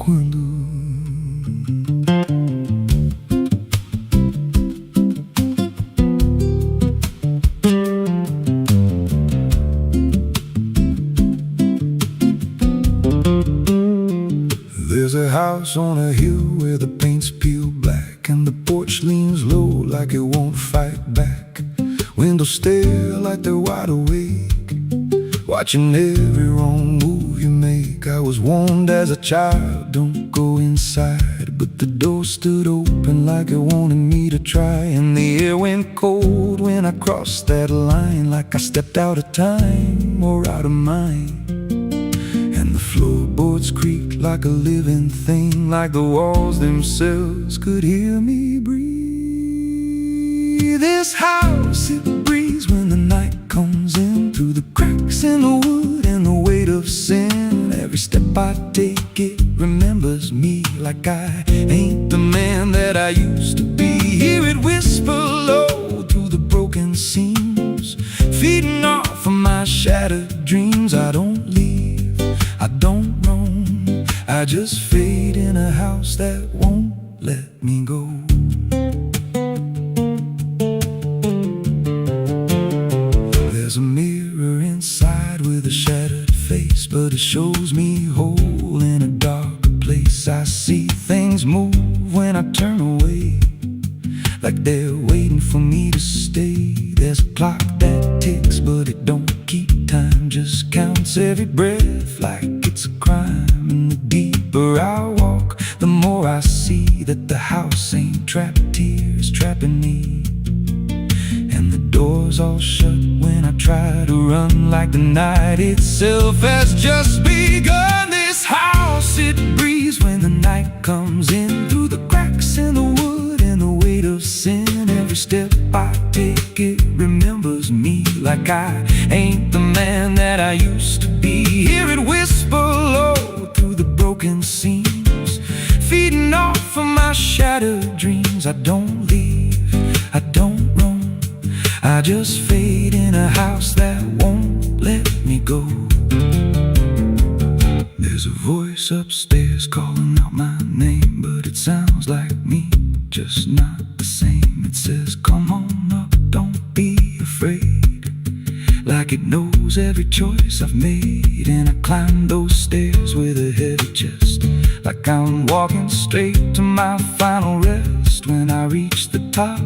quando there's a house on a hill where the paint's peel black, and the porch leans low like it won't fight back. Windows stare like they're wide awake, watching every wrong move you make. I was warned as a child, don't go inside, but the door stood open like it wanted me to try. And the air went cold when I crossed that line, like I stepped out of time or out of mind. And the floorboards creaked like a living thing, like the walls themselves could hear me breathe. This house, it breathes when the night comes in, through the cracks in the wood and the weight of sin. Every step I take, it remembers me, like I ain't the man that I used to be. Hear it whisper low through the broken seams, feeding off of my shattered dreams. I don't leave, I don't roam, I just fade in a house that won't let me go. There's a mirror inside with a shattered face, but it shows me whole in a darker place. I see things move when I turn away, like they're waiting for me to stay. There's a clock that ticks, but it don't keep time, just counts every breath like it's a crime. And the deeper I walk, the more I see that the house ain't trapped here, it's trapping me. And the doors all shut when I try to run, like the night itself has just begun. This house, it breathes when the night comes in, through the cracks in the wood and the weight of sin. Every step I take, it remembers me, like I ain't the man that I used to be. Hear it whisper low through the broken seams, feeding off of my shattered dreams. I don't leave, I don't roam, I just fade in a house that won't let me go. There's a voice upstairs calling out my name, but it sounds like me, just not the same. It says, come on up, don't be afraid, like it knows every choice I've made. And I climb those stairs with a heavy chest, like I'm walking straight to my final rest. When I reach the top,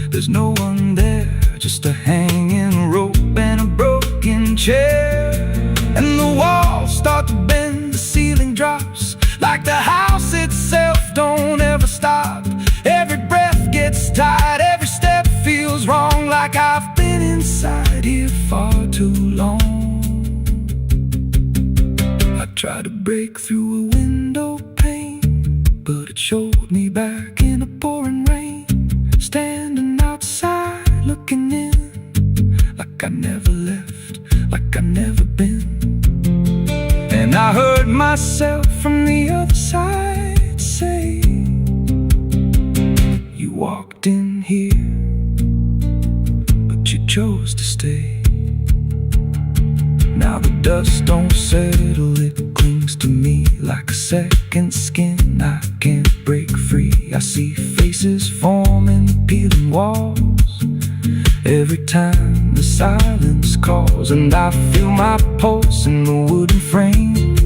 there's no one there, just a hanging rope and a broken chair. And the walls start to bend, the ceiling drops, like the house itself don't ever stop. Every breath gets tight, every step feels wrong, like I've been inside here far too long. I tried to break through a window pane, but it showed me back in the pouring rain, standing outside looking in, like I never left, like I never been. And I heard myself from the other side say, you walked in here, but you chose to stay. Now the dust don't settle, it clings to me like a second skin. I can't break free. I see faces forming, peeling walls every time the silence calls. And I feel my pulse in the wooden frame,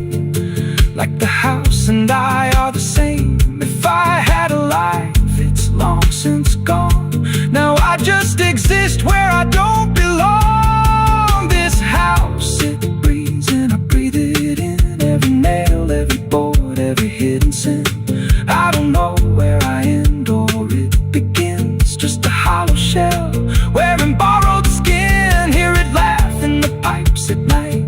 like the house and I are the same. If I had a life, it's long since gone. Now I just exist where I don't belong. This house, it breathes and I breathe it in, every nail, every board, every hidden sin. I don't know where I end or it begins, just a hollow shell wearing borrowed skin. Hear it laugh in the pipes at night,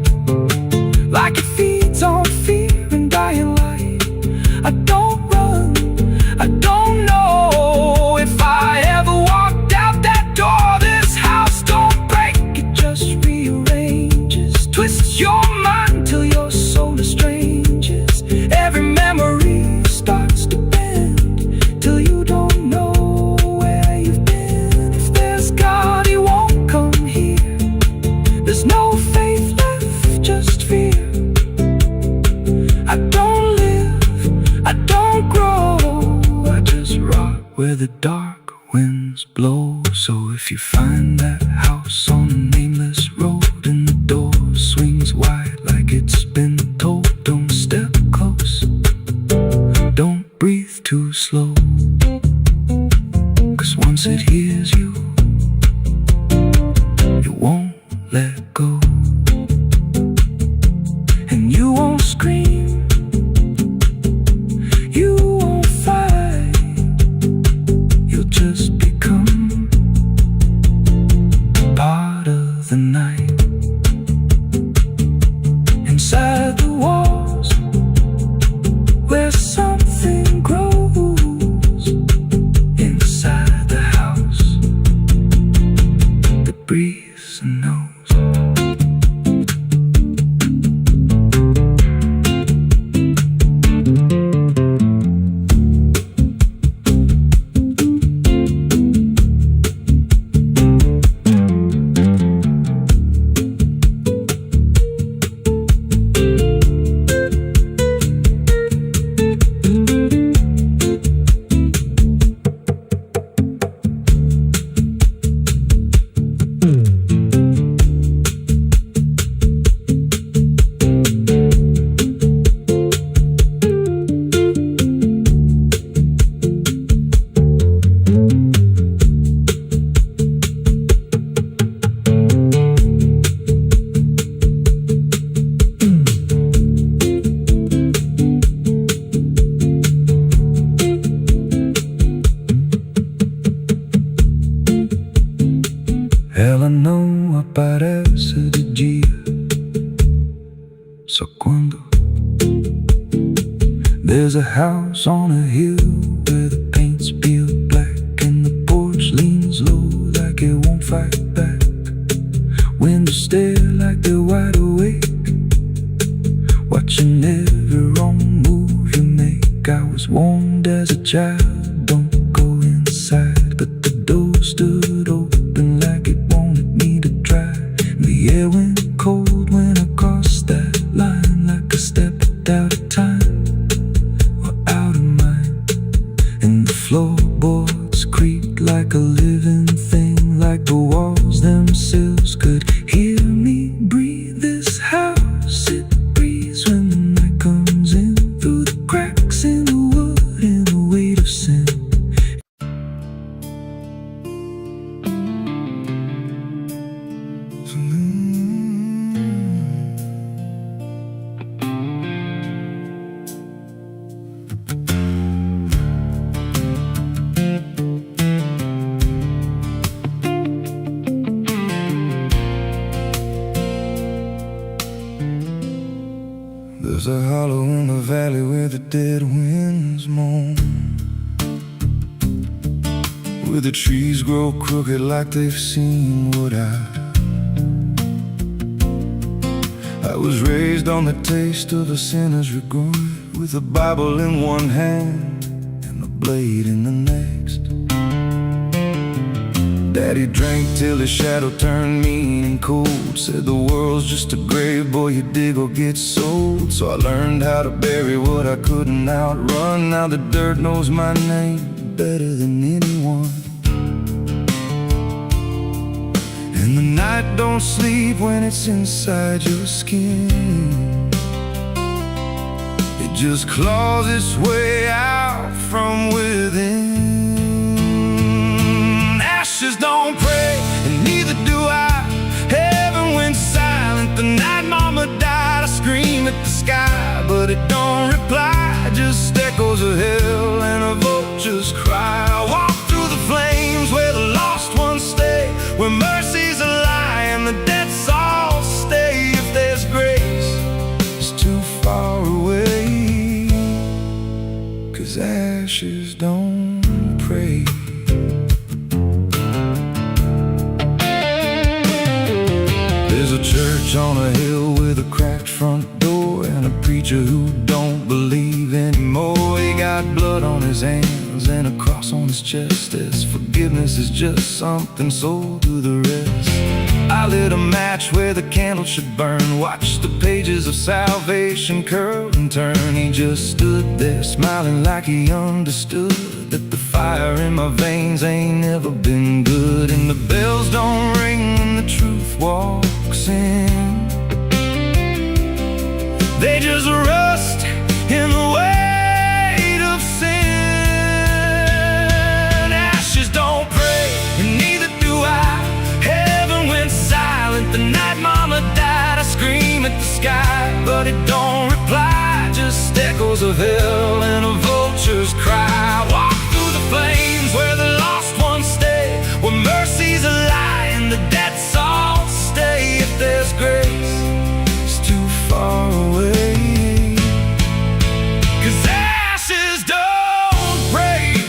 like it feeds on fear and dying light. I don't run, I don't know if I ever walked out that door. This house don't break, it just rearranges, twists your mind till your soul estranges. Every memory the dark winds blow. So if you find that house on a nameless road and the door swings wide like it's been told, don't step close, don't breathe too slow, 'cause once it hears you, it won't let go. And you won't scream, you won't fight, you'll just become part of the night. Inside the walls, where something grows, inside the house that breathes and knows. Ela não aparece de dia, só quando there's a house on a hill where the paint's peeled black and the porch leans low like it won't fight back. Windows stare like they're wide awake, watching every wrong move you make. I was warned as a child, don't go inside, but the door stood open like it wanted me to try. The air went cold when I crossed that line, like I stepped out of time or out of mind. And the floorboards creaked like a living thing, like the walls themselves could hear me breathe. This house, it breathes when the night comes in, through the cracks in the wood and the weight of sin. There's a hollow in the valley where the dead winds moan, where the trees grow crooked like they've seen what I was raised on the taste of a sinner's regret, with a Bible in one hand and a blade in the next. Daddy drank till his shadow turned mean and cold, said the world's just a grave, boy, you dig or get sold. So I learned how to bury what I couldn't outrun. Now the dirt knows my name better than anyone. And the night don't sleep when it's inside your skin, it just claws its way out from within. Ashes don't pray, and neither do I. Heaven went silent the night mama died. I scream at the sky, but it don't reply, just echoes of hell and a vulture's cry. I walk through the flames where the lost ones stay, where mercy's a lie and the dead souls stay. If there's grace, it's too far away, 'cause ashes don't pray. There's a church on a hill with a cracked front door and a preacher who don't believe anymore. He got blood on his hands and a cross on his chest, as forgiveness is just something sold to the rest. I lit a match where the candle should burn, watched the pages of salvation curl and turn. He just stood there smiling like he understood that the fire in my veins ain't never been good. And the bells don't ring when the truth walks in, they just rust in the weight of sin. Ashes don't pray, and neither do I. Heaven went silent the night mama died. I scream at the sky, but it don't reply, just echoes of hell and a vulture's cry. Walk through the flames where the lost ones stay, where mercy's a lie and the debt's all stay. If there's grace, it's too far away, 'cause ashes don't break.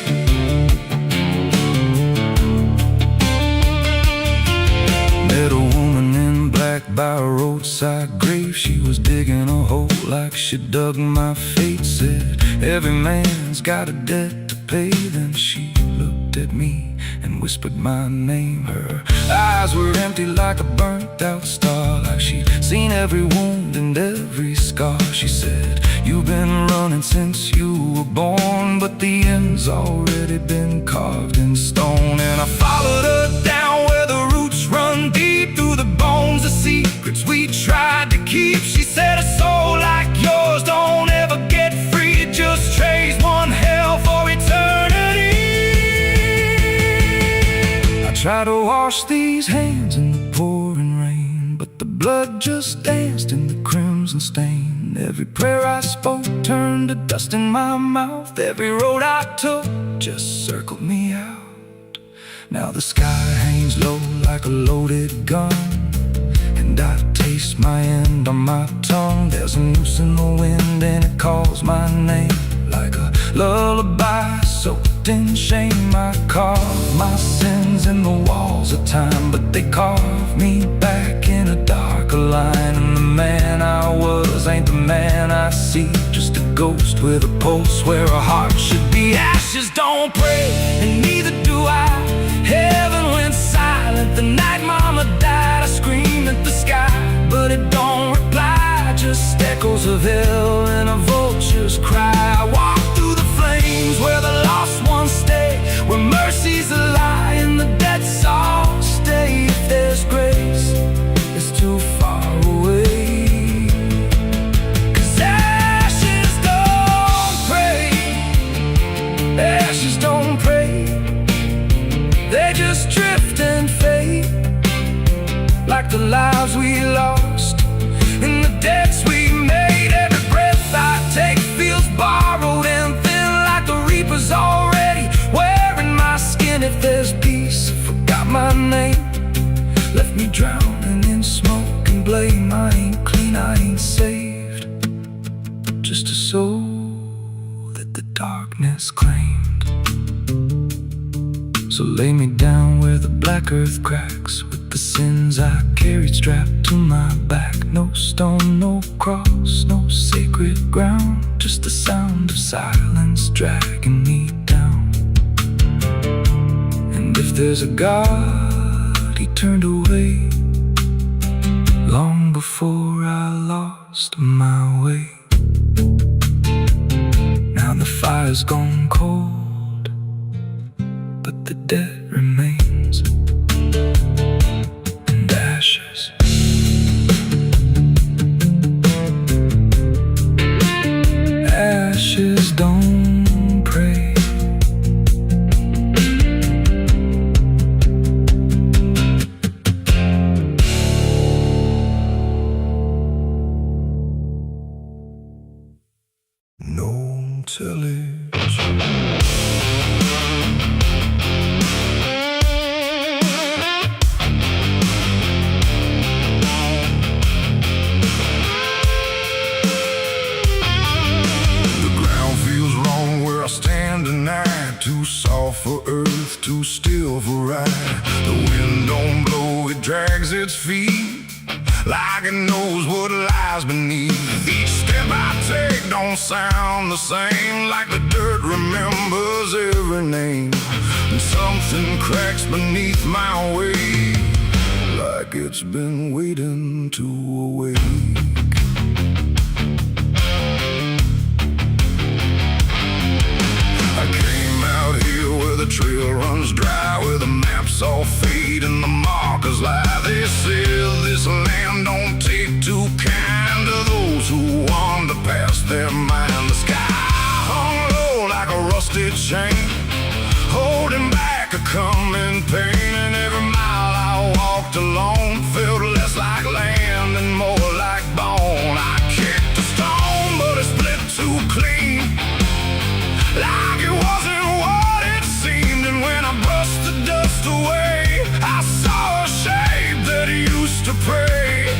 Met a woman in black by a roadside grave. She was digging a hole like she dug my fate. Said every man's got a debt to pay. Then she looked at me and whispered my name. Her eyes were empty like a burnt out star, like she'd seen every wound and every scar. She said, you've been running since you were born, but the end's already been carved in stone. And I followed her down where the roots run deep through the bones, the secrets we tried to keep. She said, a soul like yours don't ever get free, it just trades one hell for eternity. I tried to wash these hands in the pouring rain, but the blood just danced in the crimson stain. Every prayer I spoke turned to dust in my mouth. Every road I took just circled me out. Now the sky hangs low like a loaded gun, and I taste my end on my tongue. There's a noose in the wind and it calls my name like a lullaby soaked in shame. I carve my sins in the walls of time, but they carve me back in a darker line. And the man I was ain't the man I see, just a ghost with a pulse where a heart should be. Ashes don't pray, and neither do I. Heaven went silent the night mama died. I scream at the sky, but it don't reply, just echoes of hell and a vulture's cry. I walk through the flames where the lost ones stay, where mercy's a lie and the debt's all stay. If there's grace, it's too far away, 'cause ashes don't pray, ashes don't pray, they just drift and fade like the lives we lost and the debts we made. Every breath I take feels borrowed and thin, like the reaper's already wearing my skin. If there's peace, I forgot my name, left me drowning in smoke and blame. I ain't clean, I ain't saved, just a soul that the darkness claimed. So lay me down where the black earth cracks, with the sins I carried strapped to my back. No stone, no cross, no sacred ground, just the sound of silence dragging me down. And if there's a God, he turned away long before I lost my way. Now the fire's gone cold, but the debt remains, and ashes. Ashes don't pray. No television. Too soft for earth, too still for ride. The wind don't blow, it drags its feet like it knows what lies beneath. Each step I take don't sound the same, like the dirt remembers every name. And something cracks beneath my weight, like like it's been waiting to awake. I came out here where the trail runs dry, where the maps all fade and the markers lie. They said this land don't take too kind to those who wander past their mind. The sky hung low like a rusted chain, holding back a coming pain. And every mile I walked alone felt less like land and more like bone. I kicked a stone, but it split too clean, like it wasn't what it seemed. And when I brushed the dust away, I saw a shape that used to pray.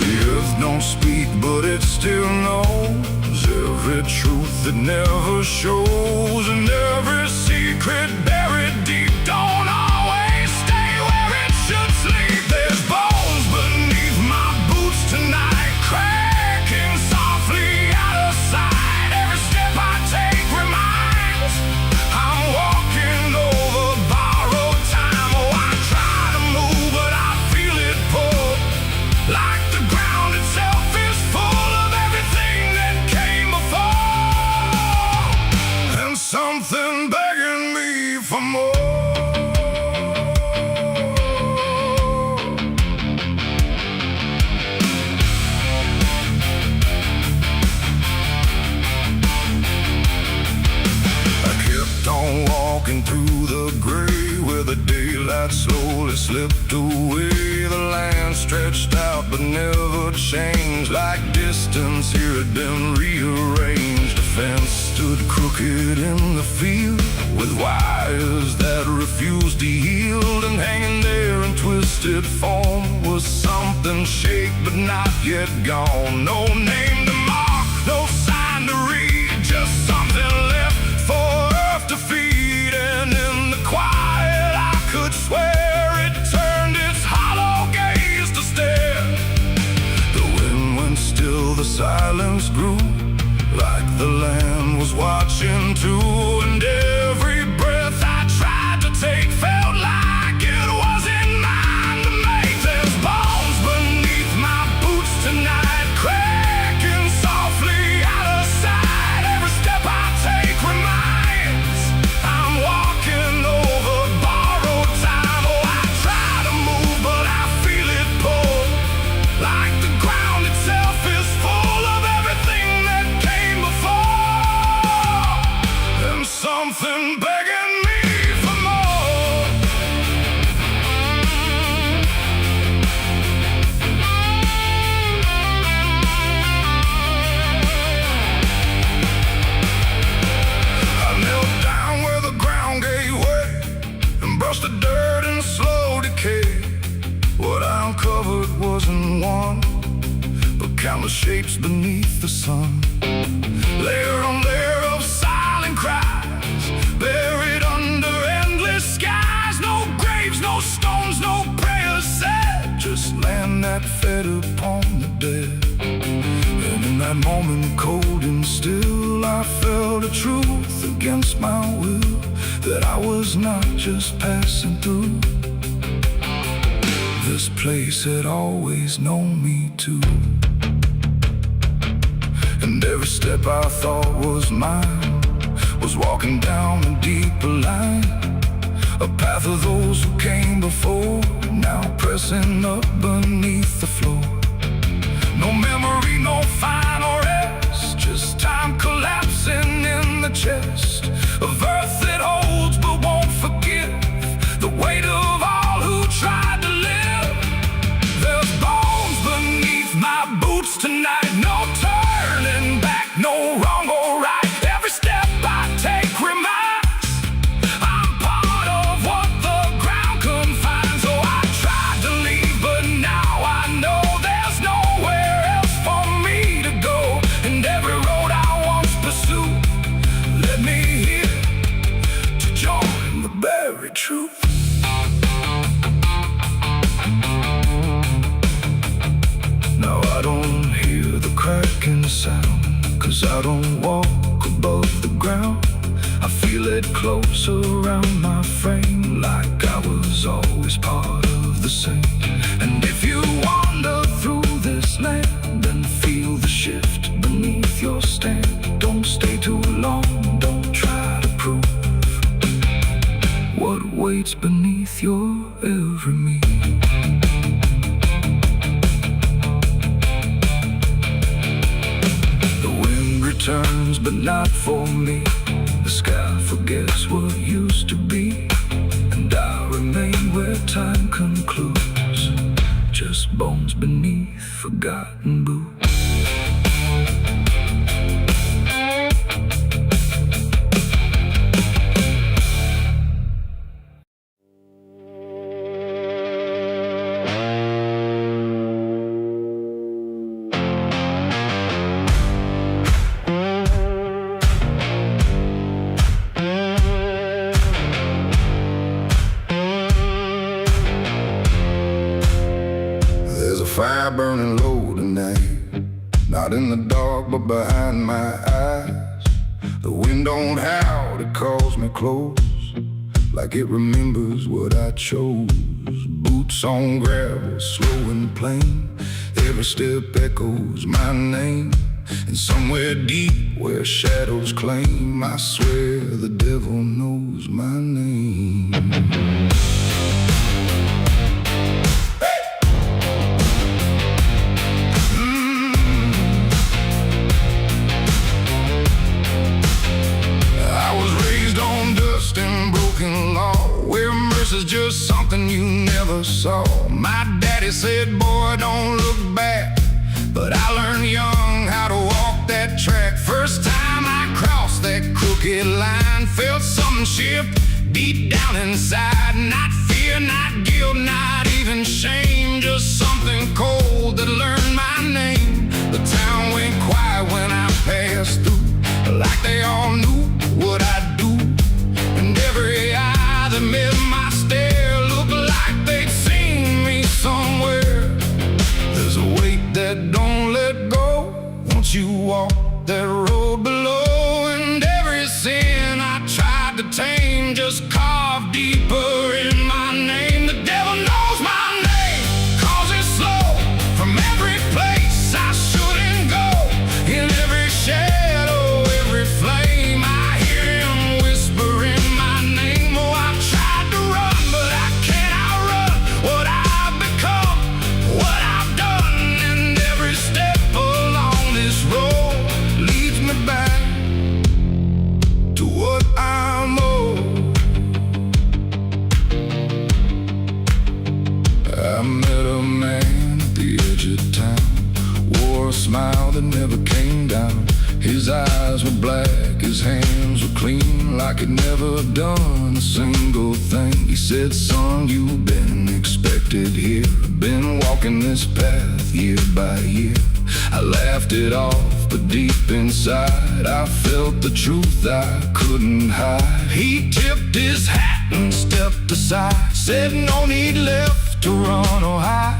The earth don't speak, but it still knows every truth that never shows, and every secret buried deep don't always stay where it should sleep. There's bones beneath my boots tonight, cracking softly out of sight. Every step I take reminds I'm walking over borrowed time. Oh, I try to move, but I feel it pull, like the ground itself is full of everything that came before, and something begging me for more. I kept on walking through the gray, where the daylight slowly slipped away. The land stretched out but never changed, like distance here had been rearranged. A fence stood crooked in the field, with wires that refused to yield. And hanging there in twisted form was something shaped but not yet gone. No name to mark, no sign to read, just something left for earth to feed. And in the quiet I could swear it turned its hollow gaze to stare. The wind went still, the silence grew, like the land was watching too. And every breath I tried to take felt like it wasn't mine to make. There's bones beneath my boots tonight, cracking softly out of sight. Every step I take reminds I'm walking over borrowed time. Oh, I try to move, but I feel it pull, like the ground itself is full of everything that came before, and something begging me for more. I knelt down where the ground gave way and brushed the dirt in slow decay. What I uncovered wasn't one, but countless shapes beneath the sun. Layer on layer of silent cries, buried under endless skies. No graves, no stones, no prayers said, just land that fed upon the dead. And in that moment, cold and still, I felt a truth against my will, that I was not just passing through. This place had always known me too. And every step I thought was mine was walking down a deeper line, a path of those who came before, now pressing up beneath the floor. No memory, no final rest, just time collapsing in the chest of earth that holds but won't forgive the weight of all who tried to live. There's bones beneath my boots tonight, no turning back, no wrong or right. Every step I take reminds I'm part of what the ground confines. Oh, I tried to leave, but now I know there's nowhere else for me to go. And every road I once pursued led me here to join the buried truth. Now I don't hear the cracking sound, 'cause I don't walk above the ground. I feel it close around my frame, like I was always part of the same. waits beneath your every meal. The wind returns, but not for me. The sky forgets what used to be, and I remain where time concludes, just bones beneath forgotten boots. Fire burning low tonight, not in the dark but behind my eyes. The wind don't howl, it calls me close, like it remembers what I chose. Boots on gravel, slow and plain, every step echoes my name. And somewhere deep where shadows claim, I swear the devil knows my name. Is just something you never saw. My daddy said, boy, don't look back, but I learned young how to walk that track. First time I crossed that crooked line, felt something shift deep down inside. Not fear, not guilt, not even shame, just something cold that learned my name. The town went quiet when I passed through, like they all knew what I'd do. And every eye that met my stare looked like they'd seen me somewhere. There's a weight that don't let go once you walk that road below. And every sin I tried to tame just carved deeper in my name. The devil knows my name, calls it slow from every place I shouldn't go. In every shadow, every flame, I hear him whispering my name. Oh, I've tried to run, but I can't outrun what I've become, what I've done. And every step along this road leads me back to what I'm owed. I met a man at the edge of town, wore a smile that never came down. His eyes were black, his hands were clean, like he'd never done a single thing. He said, son, you've been expected here, been walking this path year by year. I laughed it off, but deep inside I felt the truth I couldn't hide. He tipped his hat and stepped aside, said no need left to run or hide.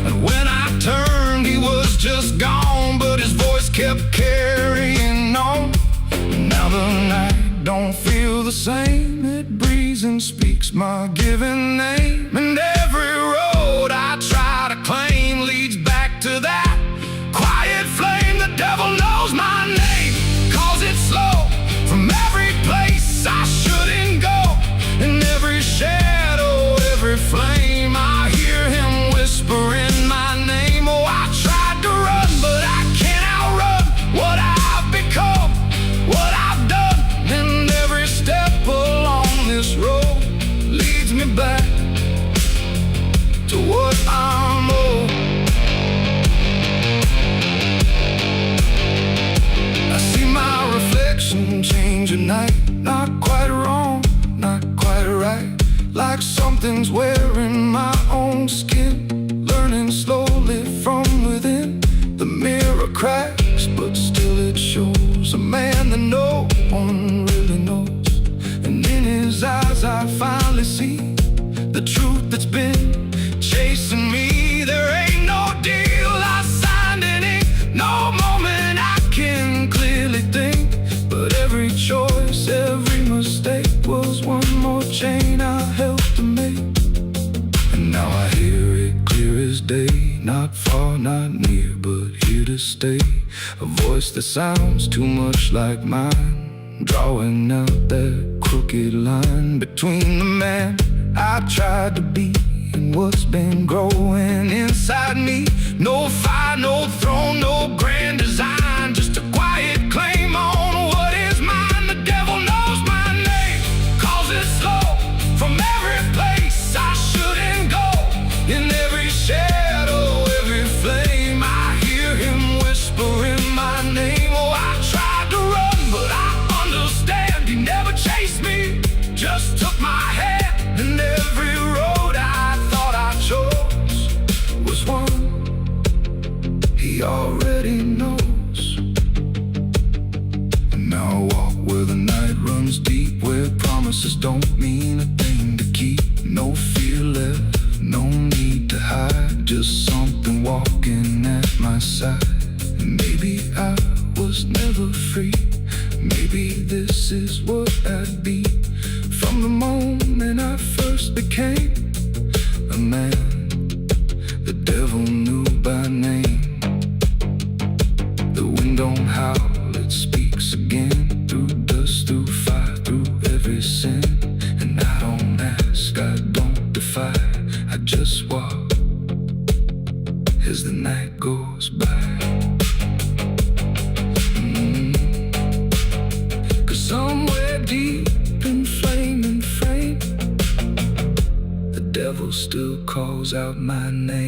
And when I turned, he was just gone, but his voice kept carrying on. Now the night don't feel the same, it breathes and speaks my given name. And every road I try to claim leads back to that quiet flame. The devil knows my name, calls it slow from every place I shouldn't go. In every shadow, every flame, I hear him whispering my name. Oh, I tried to run, but I can't outrun what I've become, what I've done. And every step along this road leads me back to what I'm owed. I see my reflection change at night, not quite wrong, not quite right, like something's wearing my own skin, learning slowly from within. The mirror cracks, but still it shows a man that no one really knows. And in his eyes I finally see the truth that's been chasing me. There ain't no deal I signed in ink, no moment I can clearly think, but every choice, every mistake was one more chain I helped to make. And now I hear it clear as day, not far, not near, but here to stay. A voice that sounds too much like mine, drawing out that crooked line between the man I tried to be and what's been growing inside me. No fire, no throne, no grand design, just a quiet claim on what is mine. The devil knows my name, calls it slow from every place I shouldn't go. In every shadow, every flame, I hear him whispering my name. Oh, I tried to run, but I understand he never chased me, just took my hand. And every road I thought I chose was one he already knows. And now I walk where the night runs deep, where promises don't mean a thing to keep. No fear left, no need to hide, just something walking at my side. Maybe I was never free, maybe this is what I'd be. From the moment I first became a man, the devil knew by name. The wind don't howl, it speaks again, through dust, through fire, through every sin. And I don't ask, I don't defy, I just walk as the night goes by. Cause somewhere deep in flame and frame, the devil still calls out my name.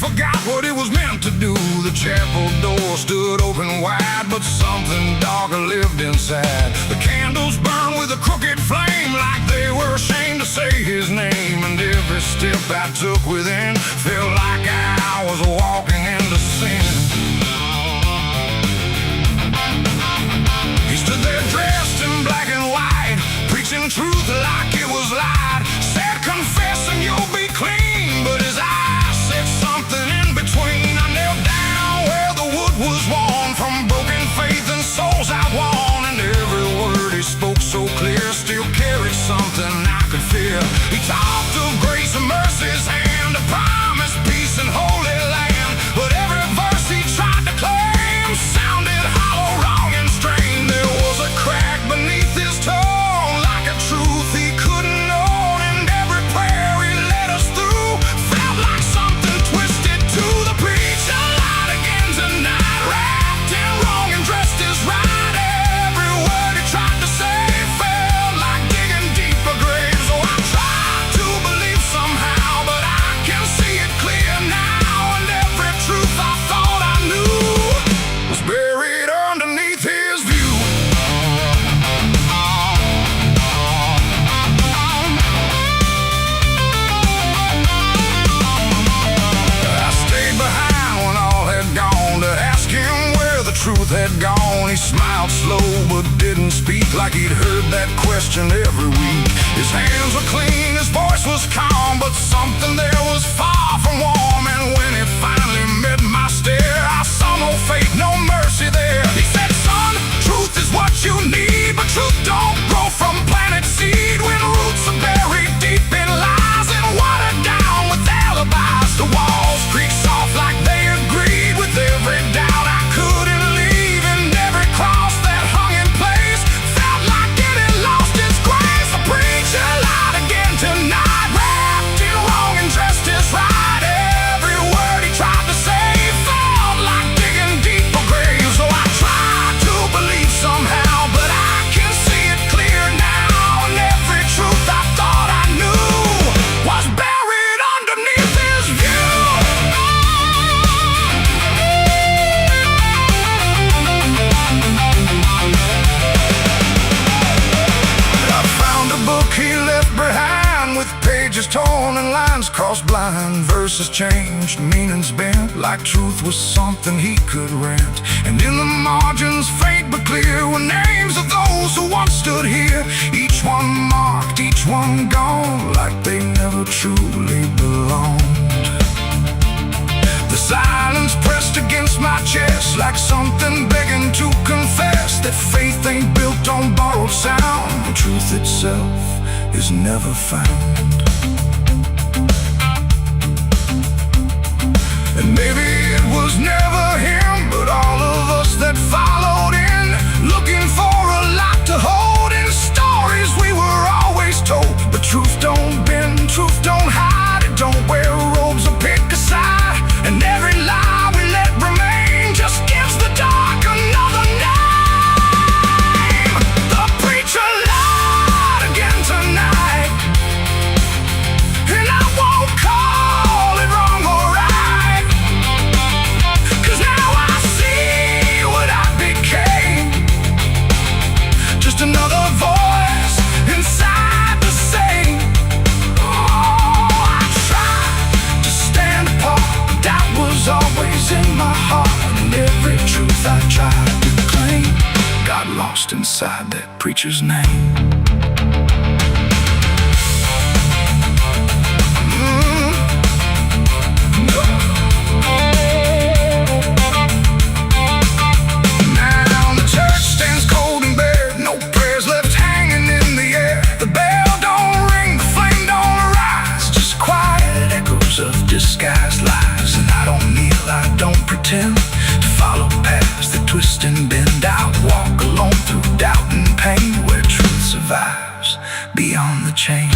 Forgot what it was meant to do. The chapel door stood open wide, but something darker lived inside. The candles burned with a crooked flame, like they were ashamed to say his name. And every step I took within felt like I was walking into sin. He stood there dressed in black and white, preaching truth like it was lied. Said, confess and you'll be clean, but his eyes said something in between. I knelt down where the wood was worn from broken faith and souls outworn. And every word he spoke so clear still carried something I could feel. He talked of grace and mercy's hand, a promise, peace and holy land. But every verse he tried to claim sounded hollow, wrong and strained. There was a crack beneath his tone, like a truth he couldn't own. And every prayer he led us through felt like something twisted to the preacher. Light again tonight, wrapped in wrong and dressed as right. Every word he tried to say felt like digging deeper graves. Oh, I tried to believe somehow, but I can see it clear now. And every truth I thought I knew was buried underneath his view. I stayed behind when all had gone to ask him where the truth had gone. He smiled slow but didn't speak, like he'd heard that question every week. His hands were clean, his voice was calm, but something there was far from warm. And when he finally met my stare, I saw no faith, no mercy there. He said, son, truth is what you need, but truth don't grow from planted seed. When roots are buried deep in lies and watered down with alibis, the walls creak soft like they agreed with every doubt I couldn't leave. And every cross that hung in place felt like it had lost its grace. The preacher lied again tonight, wrapped in wrong and dressed as right. Every word he tried to say felt like digging deeper graves. So I tried to believe somehow, but I can see it clear now. And every truth I thought I knew was buried underneath his view. I found a book he left behind, with pages torn and lines crossed blind. Verses changed, meanings bent, like truth was something he could rent. And in the margins, faint but clear, were names of those who once stood here. Each one marked, each each one gone like they never truly belonged. The silence pressed against my chest like something begging to confess that faith ain't built on borrowed sound. The truth itself is never found. And maybe it was never him, but all of us that followed in, looking for a lot to hold in stories we were always told. But truth don't bend, truth don't hide, it don't wear robes or pick a side. And every lie we let remain just gives the dark another name. The preacher lied again tonight, and I won't call it wrong or right, 'cause now I see what I became. Just another voice inside the same. Oh, I tried to stand apart, but that was always in my heart. And every truth I tried to claim got lost inside that preacher's name. Now the church stands cold and bare, no prayers left hanging in the air. The bell don't ring, the flame don't arise, just quiet echoes of disguised lies. And I don't kneel, I don't pretend to follow paths that twist and bend. I walk alone through doubt and pain, where truth survives beyond the chain.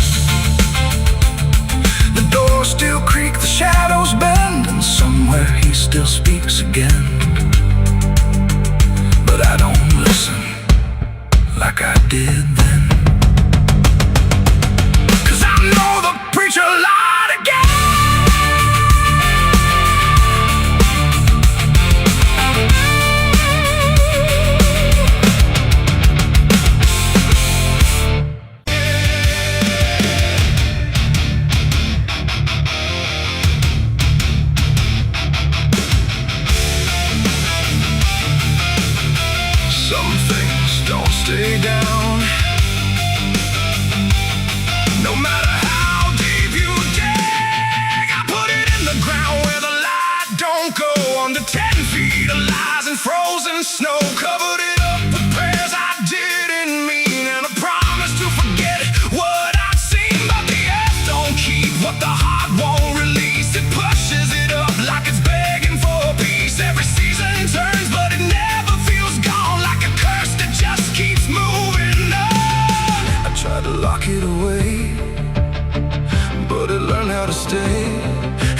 The doors still creak, the shadows bend, and somewhere he still speaks again. But I don't listen like I did then, 'cause I know the preacher lied again. Some things don't stay down, no matter how deep you dig. I put it in the ground where the light don't go. Under 10 feet of lies and frozen snow, covered it up with prayers I didn't mean, and a promise to forget what I'd seen. But the earth don't keep what the heart won't release. It pushes it up like it's begging for peace. Every season turns, but it never feels gone, like a curse that just keeps moving on. I tried to lock it away, but it learned how to stay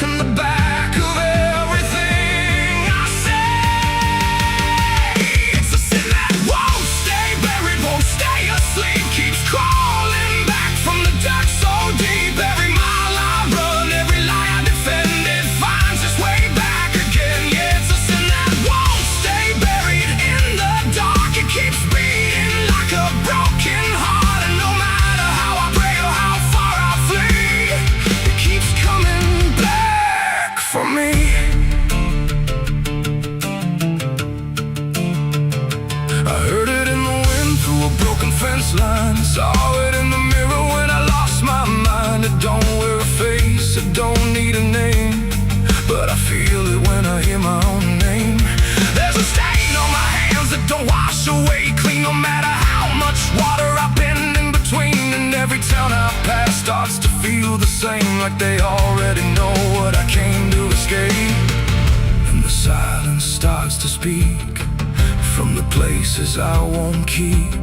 in the back of everything I say. It's a sin that won't stay buried, won't stay asleep, keeps crawling back from the dark so deep. Every mile I run, every lie I defend, it finds its way back again. Yeah, it's a sin that won't stay buried in the dark. It keeps beating like a broken heart, and no matter how I pray or how far I flee, it keeps coming back for me. I heard it in the wind through a broken fence line, saw it in the mirror when I lost my mind. It don't wear a face, it don't need a name, but I feel it when I hear my own name. There's a stain on my hands that don't wash away clean, no matter how much water I've been in between. And every town I pass starts to feel the same, like they already know what I came to escape. And the silence starts to speak from the places I won't keep,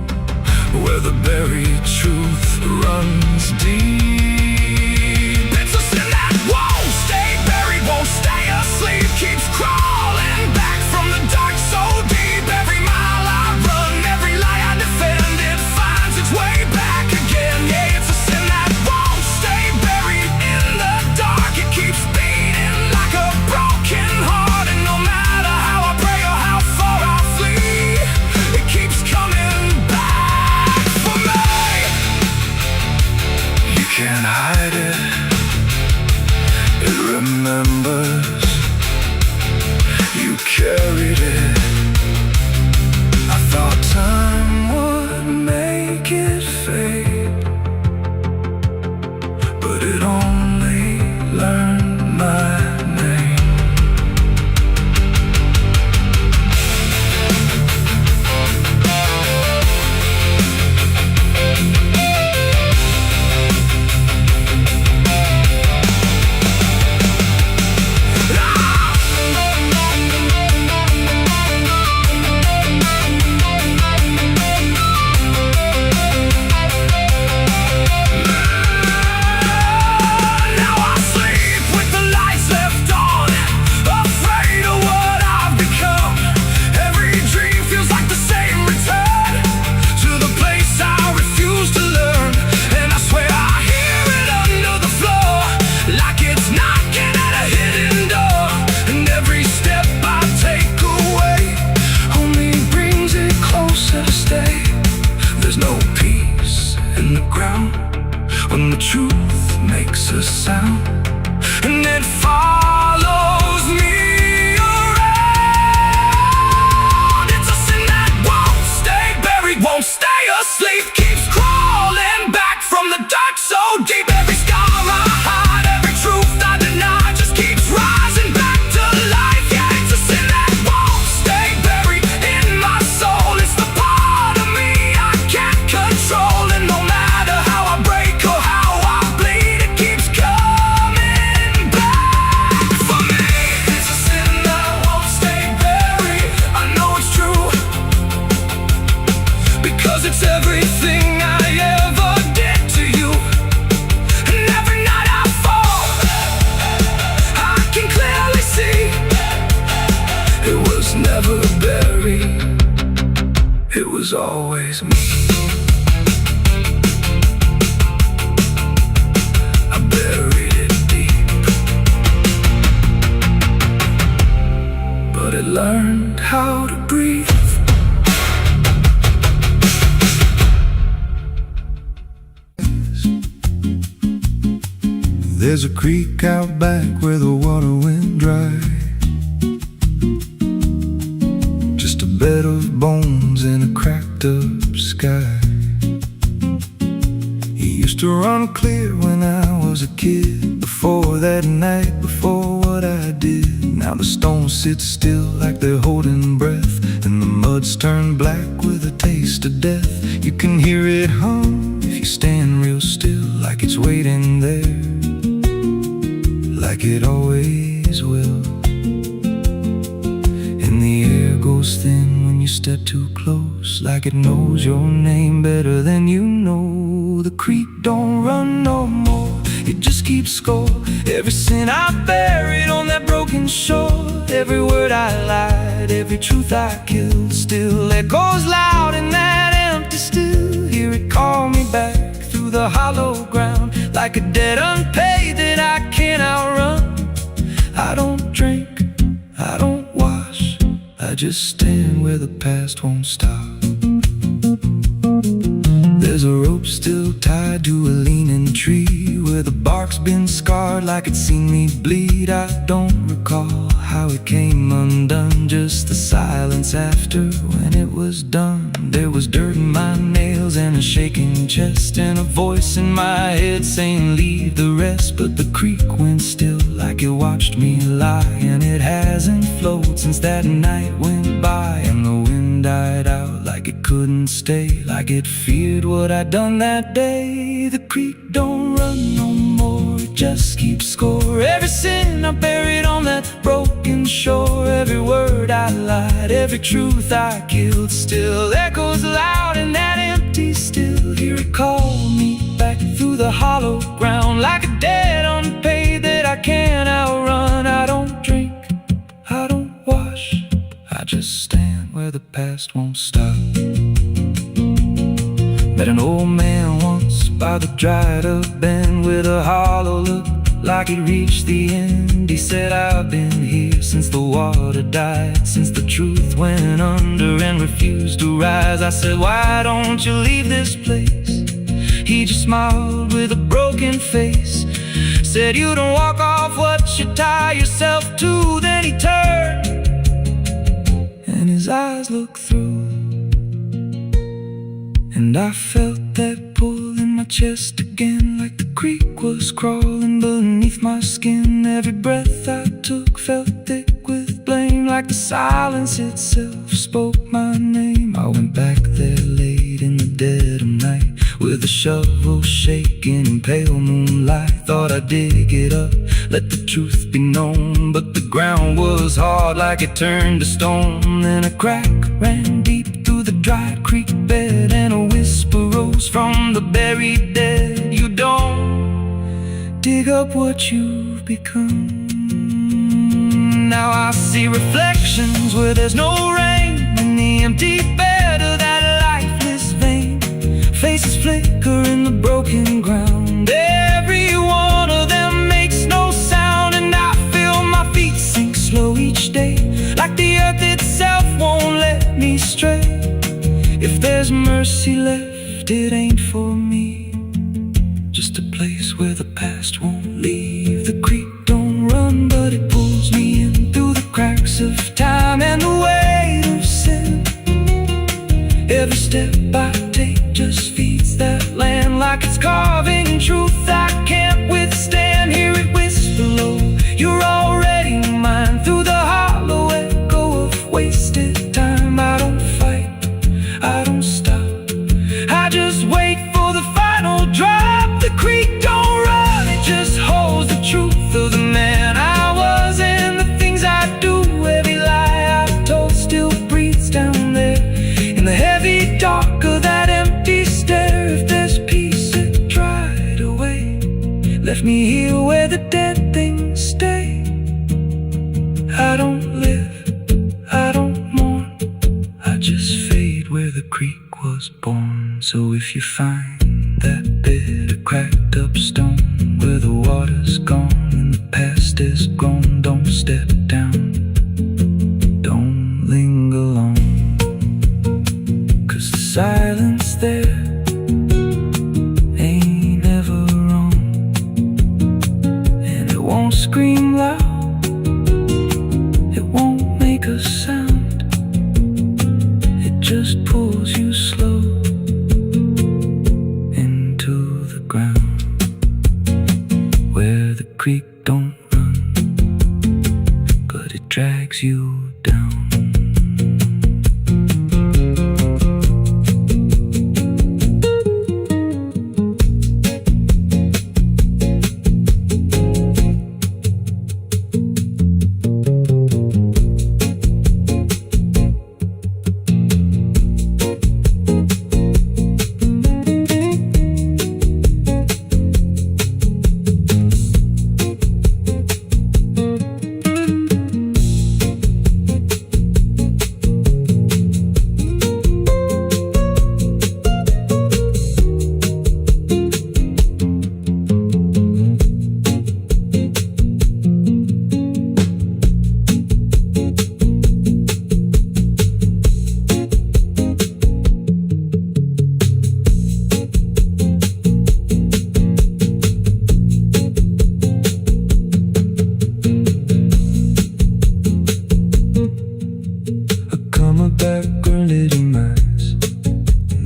where the buried truth runs deep. It's a sin that won't stay buried, won't stay asleep, keeps crawling back from the dark so deep. Every mile I run, every lie I defend, it finds its way back again. Yeah, it's a sin that won't stay buried in the dark. It keeps beating like a broken heart, and no matter how I pray or how far I flee, it keeps coming back for me. You can't hide it, it remembers. You carried it. I thought time would make it fade, when the truth makes a sound, and it follows me around. It's a sin that won't stay buried, won't stay asleep, keeps crawling back from the dark so deep. Every scar I hide, every truth I deny, just keeps rising back to life. Yeah, it's a sin that won't stay buried in my soul. It's the part of me I can't control, and no matter how I break or how I bleed, it keeps coming back for me. It's a sin that won't stay buried. I know it's true, because it's everything I ever did to you. And every night I fall, I can clearly see it was never buried, it was always me. I buried it deep, but it learned how to breathe. There's a creek out back where the water went dry, just a bed of bones in a cracked up sky. He used to run clear when I was a kid, before that night, before what I did. Now the stones sit still like they're holding breath, and the mud's turned black with a taste of death. You can hear it hum if you stand real still, like it's waiting there, like it always will. And the air goes thin when you step too close, like it knows your name better than you know. The creek don't run no more, it just keeps score. Every sin I buried on that broken shore, every word I lied, every truth I killed, still echoes loud in that empty still. Hear it call me back through the hollow ground, like a debt unpaid that I can't outrun. I don't drink, I don't wash, I just stand where the past won't stop. There's a rope still tied to a leaning tree, where the bark's been scarred like it's seen me bleed. I don't recall how it came undone, just the silence after when it was done. There was dirt in my nails and a shaking chest, and a voice in my head saying leave the rest. But the creek went still like it watched me lie, and it hasn't flowed since that night went by. And the wind died out like it couldn't stay, like it feared what I'd done that day. The creek don't run no more, it just keeps score. Every sin I buried on that broken shore, every word I lied, every truth I killed, still echoes loud in that empty still. Hear it call me back through the hollow ground, like a debt unpaid that I can't outrun. I don't drink, I don't wash, I just stand where the past won't stop. Met an old man once by the dried up bend, with a hollow look like it reached the end. He said, I've been here since the water died, since the truth went under and refused to rise. I said, why don't you leave this place? He just smiled with a broken face, said, you don't walk off what you tie yourself to. Then he turned and his eyes looked through, and I felt that pull in my chest again, like the creek was crawling beneath my skin. Every breath I took felt thick with blame, like the silence itself spoke my name. I went back there late in the dead of night, with a shovel shaking in pale moonlight. Thought I'd dig it up, let the truth be known, but the ground was hard like it turned to stone. Then a crack ran deep through the dried creek bed, and a whisper rose from the buried dead. You don't dig up what you've become. Now I see reflections where there's no rain, in the empty bed of that lifeless vein. Faces flicker in the broken ground, every one of them makes no sound. And I feel my feet sink slow each day, like the earth itself won't let me stray. If there's mercy left, it ain't for me, just just a place where the past won't leave. The creek don't run, but it pulls me in through the cracks of time and the weight of sin. Every step I take just feeds that land like it's carving in truth I can't withstand. Hear it whisper low, you're already mine, through the hollow echo of wasted time. I don't fight, I don't stop, I just wait for the final drop. The creek don't run, it just holds the truth of the man I was and the things I do. Every lie I've told still breathes down there in the heavy dark of that empty stare. If there's peace, it dried away, left me here where the dead things stay. I don't live, I don't mourn, I just fade where the creek was born. So if you find that bit of cracked up stone where the water's gone and the past is grown, don't step down, don't linger long, 'cause the silence there ain't ever wrong, and it won't scream loud, it won't make a sound, it just pulls you slow into the ground. Where the creek don't run, but it drags you down.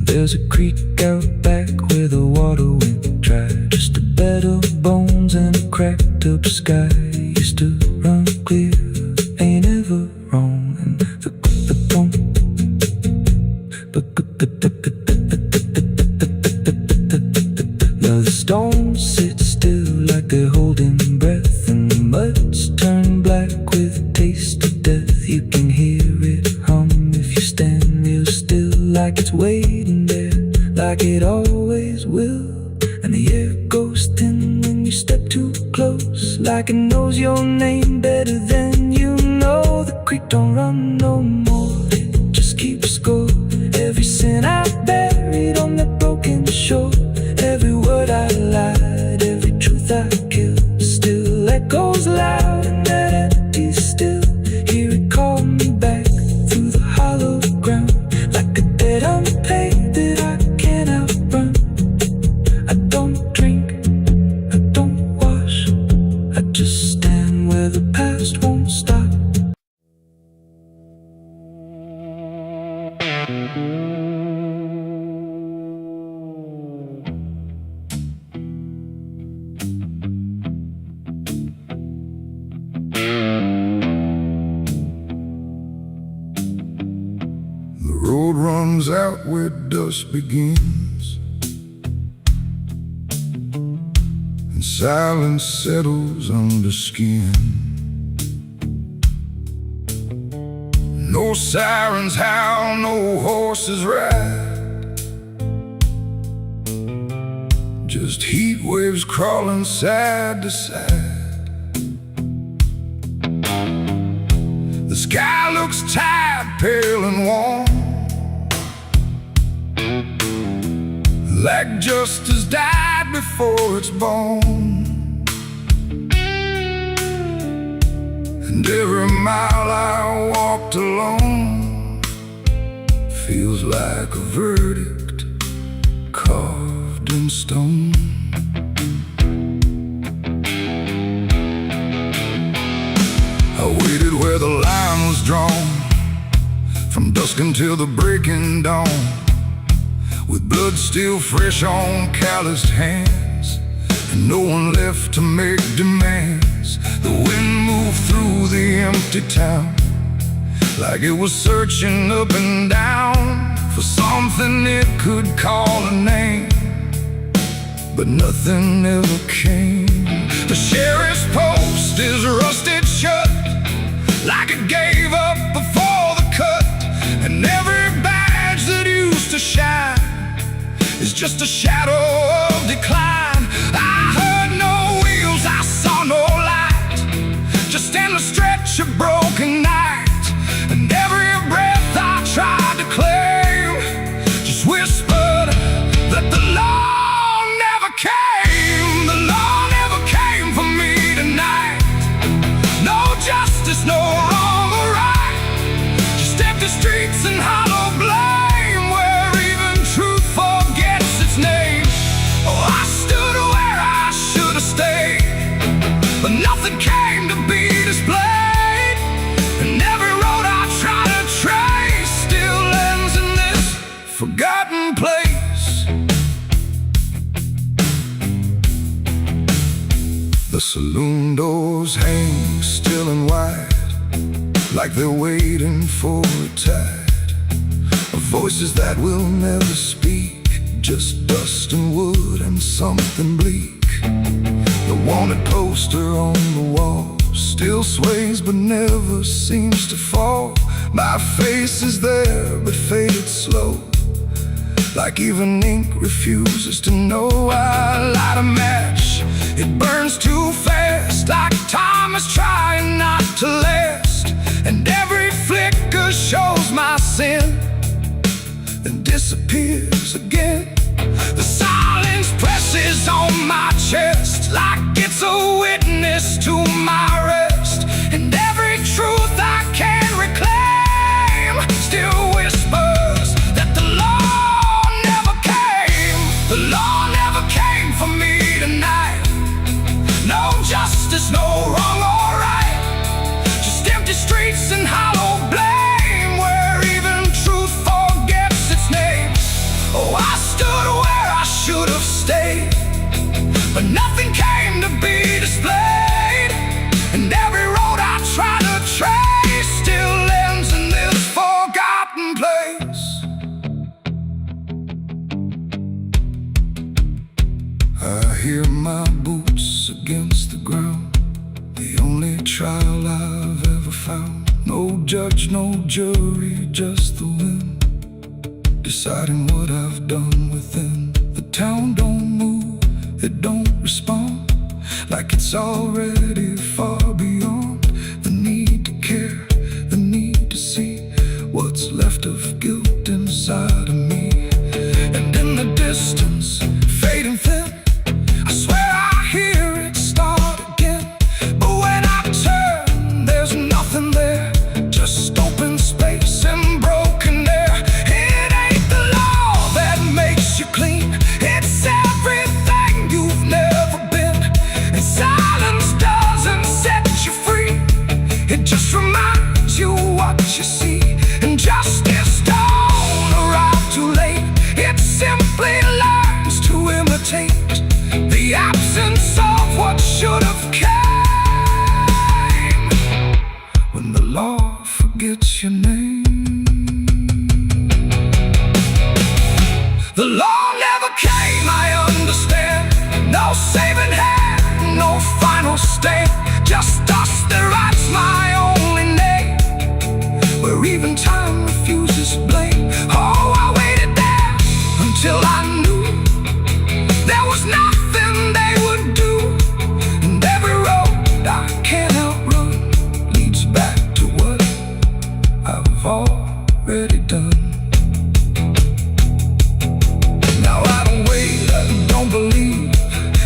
There's a creek out back where the water went dry, just a bed of bones and a cracked up sky. Used to run clear, ain't ever wrong, and now the stones sit still like they're holding breath, and the mud's turned black with a taste of death. You can hear it hum if you stand real still, like it's waiting there, like it always will. And the air goes thin when you step too close, like it knows your name better than you know. The creek don't run no more, it just keeps score. Every sin I buried on that broken shore, every word I lied, every truth I killed, still echoes loud in that empty still. Hear it call me back through the hollow ground, like a debt unpaid that I can't outrun. I don't drink, I don't wash, I just stand where the past won't stop. The road runs out where dusk begins, and silence settles under skin. No sirens howl, no horses ride, just heat waves crawling side to side. The sky looks tired, pale and warm, like justice died before it's born. And every mile I walked alone feels like a verdict carved in stone. drawn from dusk until the breaking dawn, with blood still fresh on calloused hands, and no one left to make demands. The wind moved through the empty town like it was searching up and down for something it could call a name, but nothing ever came. The sheriff's post is rusted shut like it gave up before the cut, and every badge that used to shine is just a shadow of decline. I heard no wheels, I saw no light, just endless stretch of broken night, and every breath I tried to claim just whispered that the law never came. The law never came for me tonight. No justice, no wrong or right, just empty streets and hollow blame, where even truth forgets its name. Oh, I stood where I should have stayed, but nothing came to be displayed, and every road I try to trace still ends in this forgotten place. The saloon doors hang still and wide, like they're waiting for a tide of voices that will never speak, just dust and wood and something bleak. The wanted poster on the wall still sways but never seems to fall. My face is there but faded slow, like even ink refuses to know. I light a match, it burns too fast, like time is trying not to last, and every flicker shows my sin, then disappears again. The silence presses on my chest like it's a witness to my rest, and every truth I can reclaim still whispers that the law never came. The law never came for me tonight. No justice, no wrong or right, just empty streets and hollow blame, where even truth forgets its name. Oh, I stood where I should have stayed, but nothing came to be displayed, and every road I try to trace still ends in this forgotten place. I hear my boots against the ground, the only trial I've ever found. No judge, no jury, just the wind deciding what I've done within. The town don't move, it don't respond, like it's already far beyond the need to care, the need to see what's left of guilt inside of me. And in the distance, fading thin, I swear I hear it start again, but when I turn, there's nothing there, just open space and broken air. It ain't the law that makes you clean, it's everything you've never been, and silence doesn't set you free, it just reminds you what you see. And justice don't arrive too late, it simply learns to imitate the absence of what should have came, when the law forgets your name. The law never came, I understand, no saving hand, no final stand, just dust that writes my only name, where even time refuses blame. Oh, I waited there until I knew there was nothing they would do, and every road I can't outrun leads back to what I've already done. Now I don't wait, I don't believe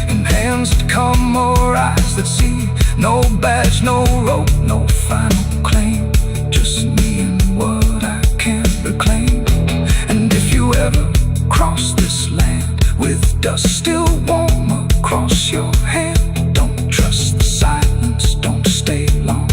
in hands that come or eyes that see, no badge, no rope, no final claim, just me and what I can't reclaim. And if you ever cross this land with dust still warm across your hand, don't trust the silence, don't stay long.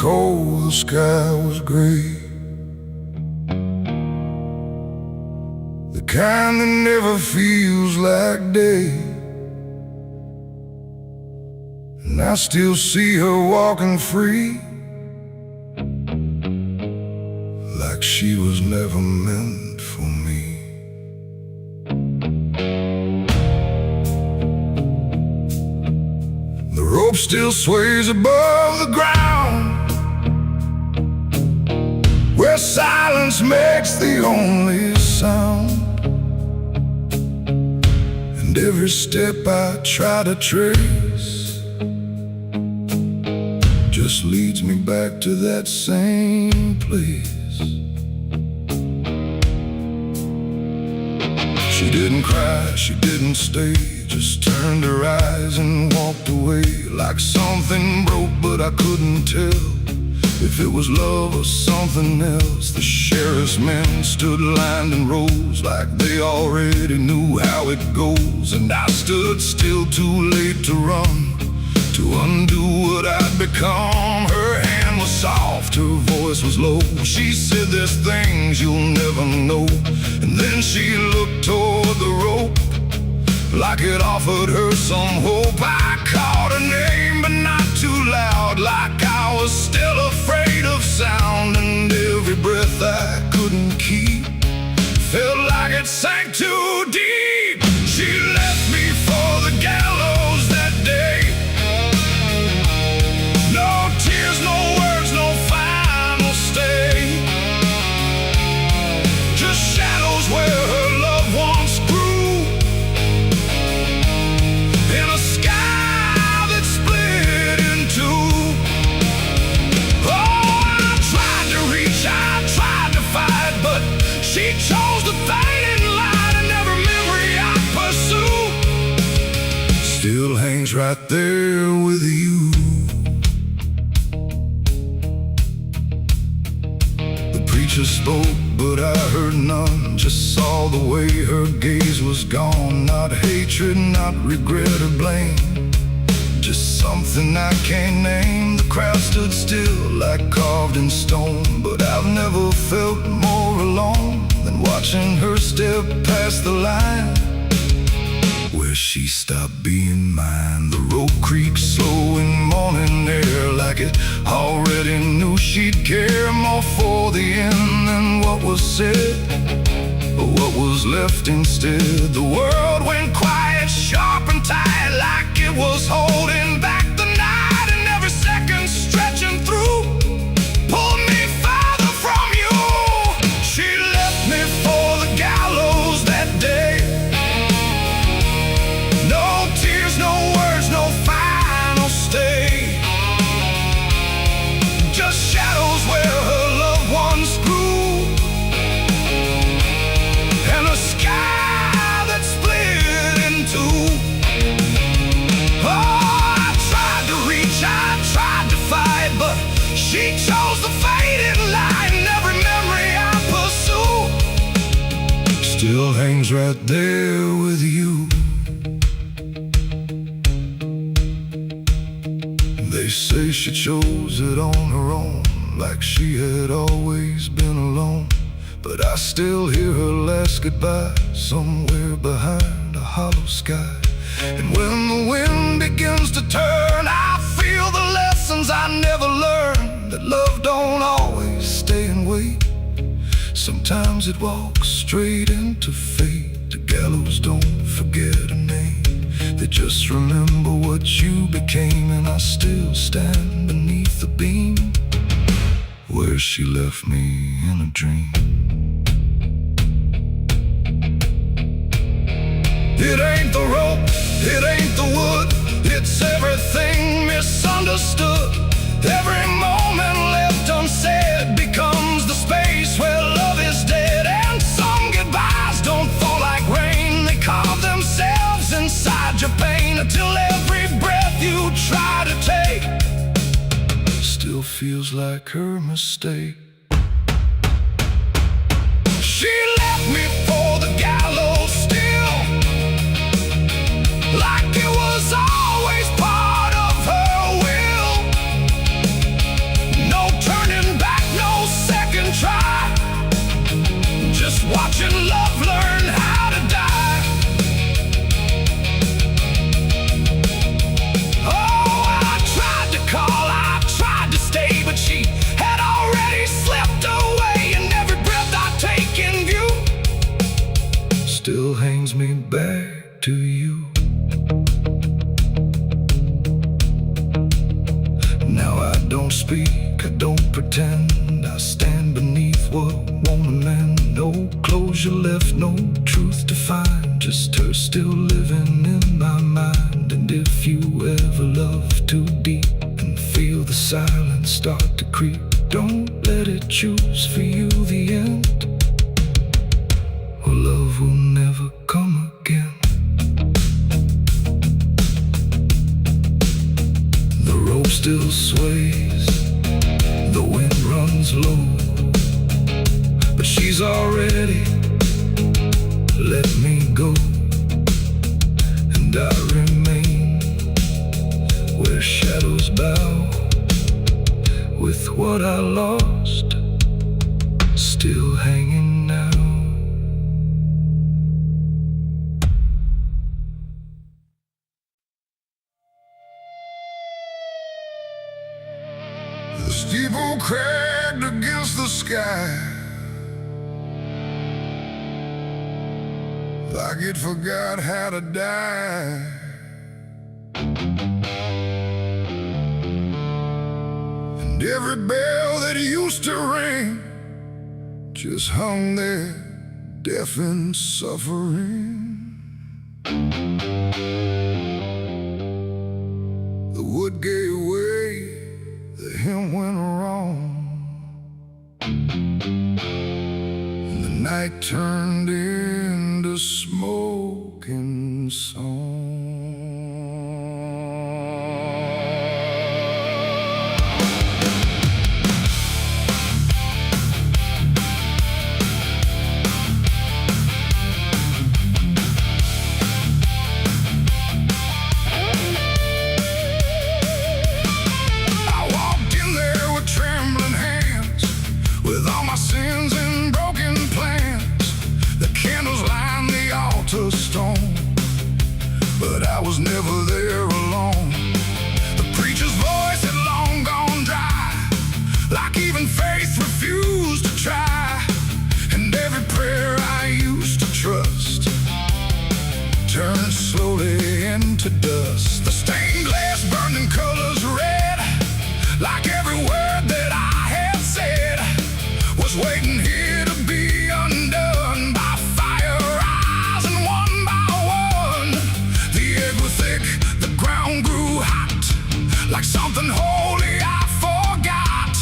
cold, the sky was gray, the kind that never feels like day. And I still see her walking free, like she was never meant for me. The rope still sways above the ground, where silence makes the only sound. And every step I try to trace just leads me back to that same place. She didn't cry, she didn't stay, just turned her eyes and walked away, like something broke but I couldn't tell if it was love or something else. The sheriff's men stood lined in rows, like they already knew how it goes. And I stood still, too late to run, to undo what I'd become. Her hand was soft, her voice was low. She said, "There's things you'll never know." And then she looked toward the rope, like it offered her some hope. I called her name, but not too loud, like I was still afraid of sound. And every breath I couldn't keep felt like it sank too deep. She left me for the gallows that day. No tears, no words, no final stay, just shadows where her loved ones grew, in a sky that split in two. Oh, I tried to reach, I tried to fight, but she chose the fading light, and every memory I pursue still hangs right there with you. The preacher spoke, but I heard none, just saw the way her gaze was gone. Not hatred, not regret or blame, just something I can't name. The crowd stood still, like carved in stone, but I've never felt more alone than watching her step past the line where she stopped being mine. The rope creaked slow in morning air, like it already knew she'd care more for the end than what was said, but what was left instead. The world went quiet, sharp and tight, like it was holding back the night, and every second stretching through pulled me farther from you. She left me for the gallows that day. No tears, no words, no final stay, just shadows where her loved ones grew, and a sky that split in two. Oh, I tried to reach, I tried to fight, but she chose the fading light, and every memory I pursue still hangs right there with you. They say she chose it on her own, like she had always been alone, but I still hear her last goodbye somewhere behind a hollow sky. And when the wind begins to turn, I feel the lessons I never learned, that love don't always stay and wait. Sometimes it walks straight into fate. The gallows don't forget a name, they just remember what you became. And I still stand beneath the beam where she left me in a dream. It ain't the rope, it ain't the wood, it's everything misunderstood. Every moment left unsaid becomes the space where love is dead. And some goodbyes don't fall like rain, they carve themselves inside your pain, until every breath you try to take still feels like her mistake. She left me for the gallows still, like it was always part of her will. No don't speak, I don't pretend. I stand beneath what won't amend. No closure left, no truth to find, just her still living in my mind. And if you ever love too deep and feel the silence start to creep, don't let it choose for you the end, or love will never come again. The rope still sways, the wind runs low, but she's already let me go. And I remain where shadows bow, with what I lost still hanging now. The steeple cracked against the sky, like it forgot how to die. And every bell that used to ring just hung there, deaf and suffering. The wood gave way, the hymn went wrong, and the night turned into smoking song. Sins and broken plans, the candles line the altar stone, but I was never there alone. The preacher's voice had long gone dry, like even faith refused to try. And every prayer I used to trust turned slowly into dust. The stained glass burned in colors red, like every word that I had said was waiting here to be undone by fire rising one by one. The air grew thick, the ground grew hot, like something holy I forgot.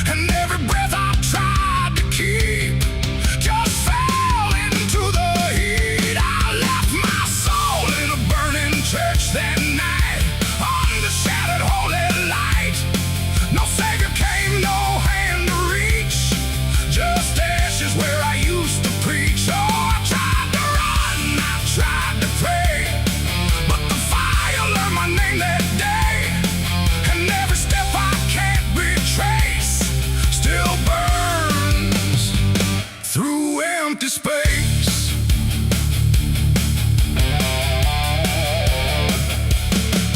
And every breath I tried to keep just fell into the heat. I left my soul in a burning church that night, under shattered holy light. No savior came, no hand to reach, just ashes where I used to preach. Oh, I tried to run, I tried to pray, but the fire learned my name that day. And every step I can't retrace still burns through empty space.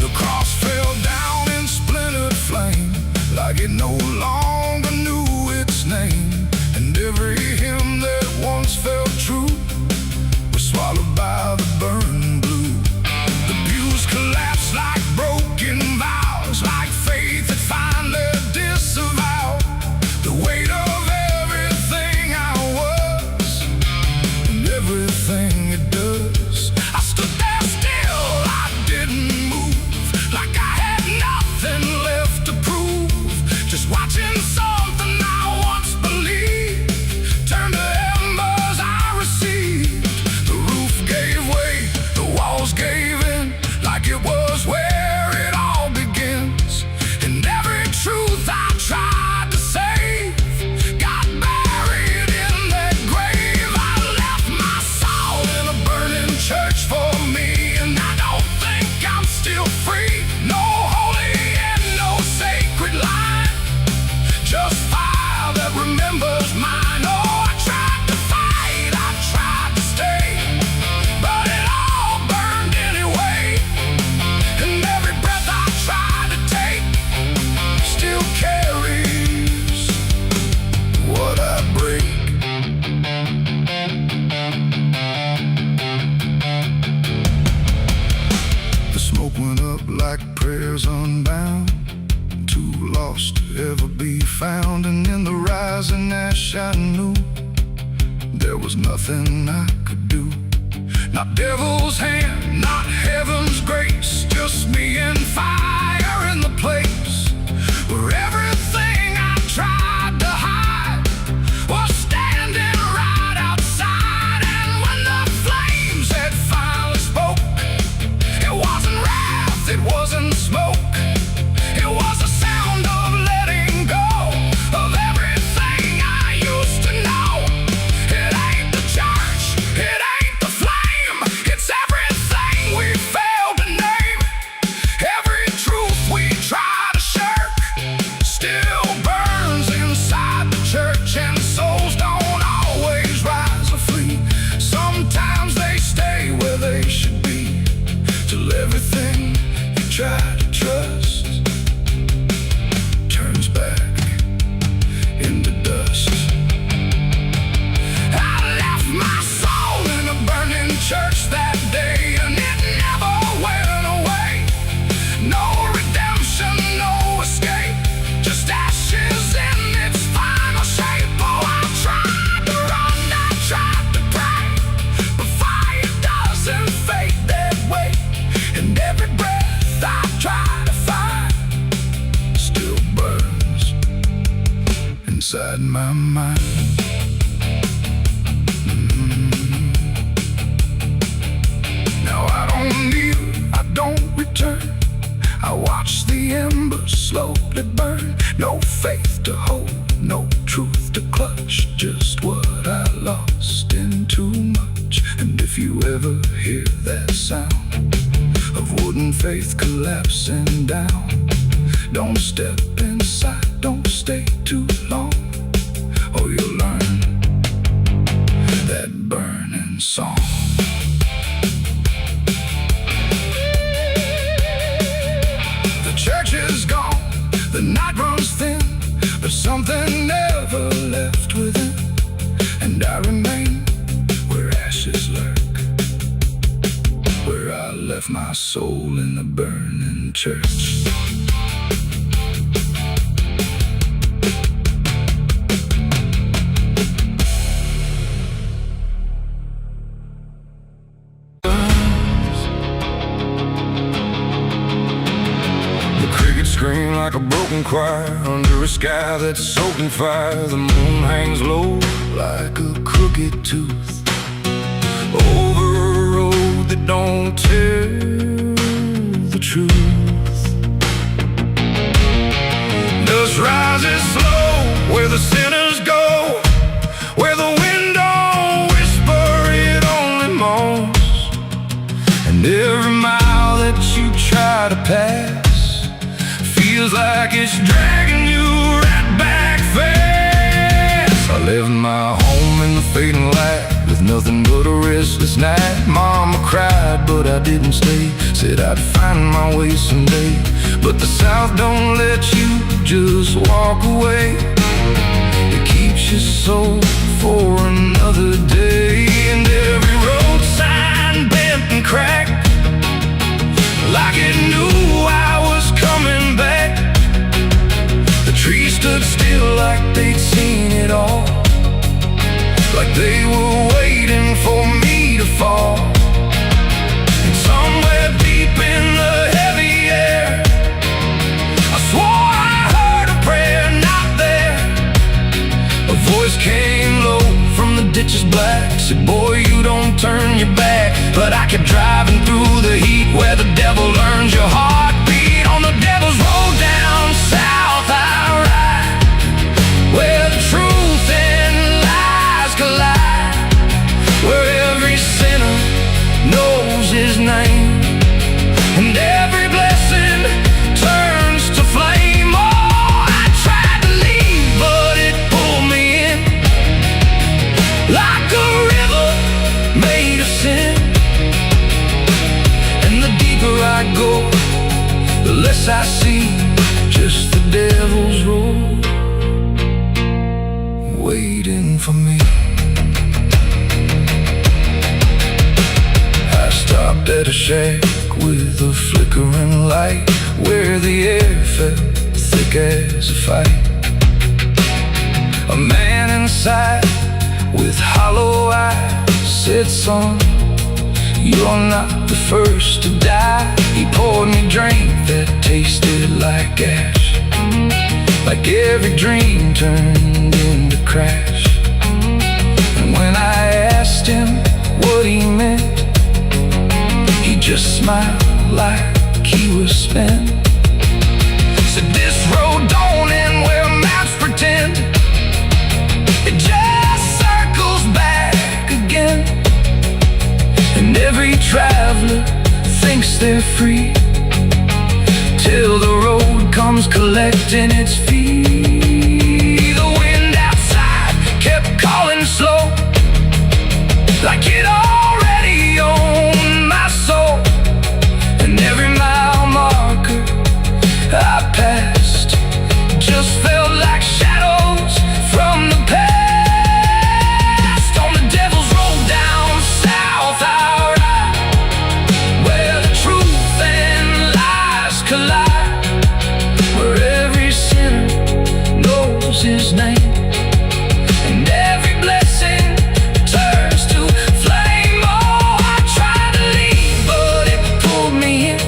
The cross fell down in splintered flame, like it no longer knew its name. And every hymn that once felt true was swallowed by the burning blue. The pews collapsed like broken vows, like faith that finally disavowed the weight of everything I was and everything it does. I stood there still, I didn't move, like I had nothing left to prove, just watching something I once believed turn to embers I received. The roof gave way, the walls gave in, like it was where it all begins. And every truth I tried to save got buried in that grave. I left my soul in a burning church for me, and I don't think I'm still free. No holy and no sacred line, just fire that remembers mine. Oh, I tried to fight, I tried to stay, but it all burned anyway. And every breath I tried to take still carries what I break. The smoke went up like prayers unbound to too lost to ever be found. And in the rising ash I knew there was nothing I could do. Not devil's hand, not heaven's grace, just me and fire in the place where everything I tried to hide was standing right outside. And when the flames had finally spoke, it wasn't wrath, it wasn't smoke. It was the sound of letting go of everything I used to know. It ain't the church, it ain't the flame, it's everything we failed to name. Every truth we try to shirk still burns inside the church. And souls don't always rise or flee. Sometimes they stay where they should be, till everything you try to trust turns back into dust. I left my soul in a burning church that day, and it never went away. No redemption, no escape, just ashes in its final shape. Oh, I tried to run, I tried to pray, but fire doesn't fade that way. And every breath I try to find still burns inside my mind. Now I don't kneel, I don't return. I watch the embers slowly burn. No faith to hold, no truth to clutch, just what I lost in too much. And if you ever hear that sound of wooden faith collapsing down, don't step inside, don't stay too long, or you'll learn that burning song. The church is gone, the night runs thin, but something never left within. And I remain where ashes lurk, where I left my soul in the burning church. Scream like a broken choir under a sky that's soaked in fire. The moon hangs low like a crooked tooth over a road that don't tell the truth. Dust rises slow where the sinners go, where the wind don't whisper, it only moans. And every mile that you try to pass feels like it's dragging you right back fast. I left my home in the fading light with nothing but a restless night. Mama cried, but I didn't stay. Said I'd find my way someday. But the South don't let you just walk away. It keeps you so for another day. And every road sign bent and cracked, like it knew I was coming back. The trees stood still like they'd seen it all, like they were waiting for me to fall. And somewhere deep in the heavy air, I swore I heard a prayer not there. A voice came low from the ditches black, said, boy, you don't turn your back. But I kept driving through the heat where the devil learns your heartbeat. On the devil's road down south I ride, where the truth and lies collide, where every sinner knows his name, and every blessing turns to flame. Oh, I tried to leave, but it pulled me in, like a river made of sin. I go, the less I see, just the devil's road waiting for me. I stopped at a shack with a flickering light, where the air felt thick as a fight. A man inside with hollow eyes said, son, you're not the first to die. He poured me a drink that tasted like ash, like every dream turned into crash. And when I asked him what he meant, he just smiled like he was spent. Said, this road don't end where maps pretend, it just circles back again. And every traveler thinks they're free till the road comes collecting its fee. The wind outside kept calling slow, like it already owned my soul. And every mile marker I passed just felt like shadows from the past. On the devil's road down south I ride, where the truth and lies collide, where every sinner knows his name, and every blessing turns to flame. Oh, I tried to leave, but it pulled me in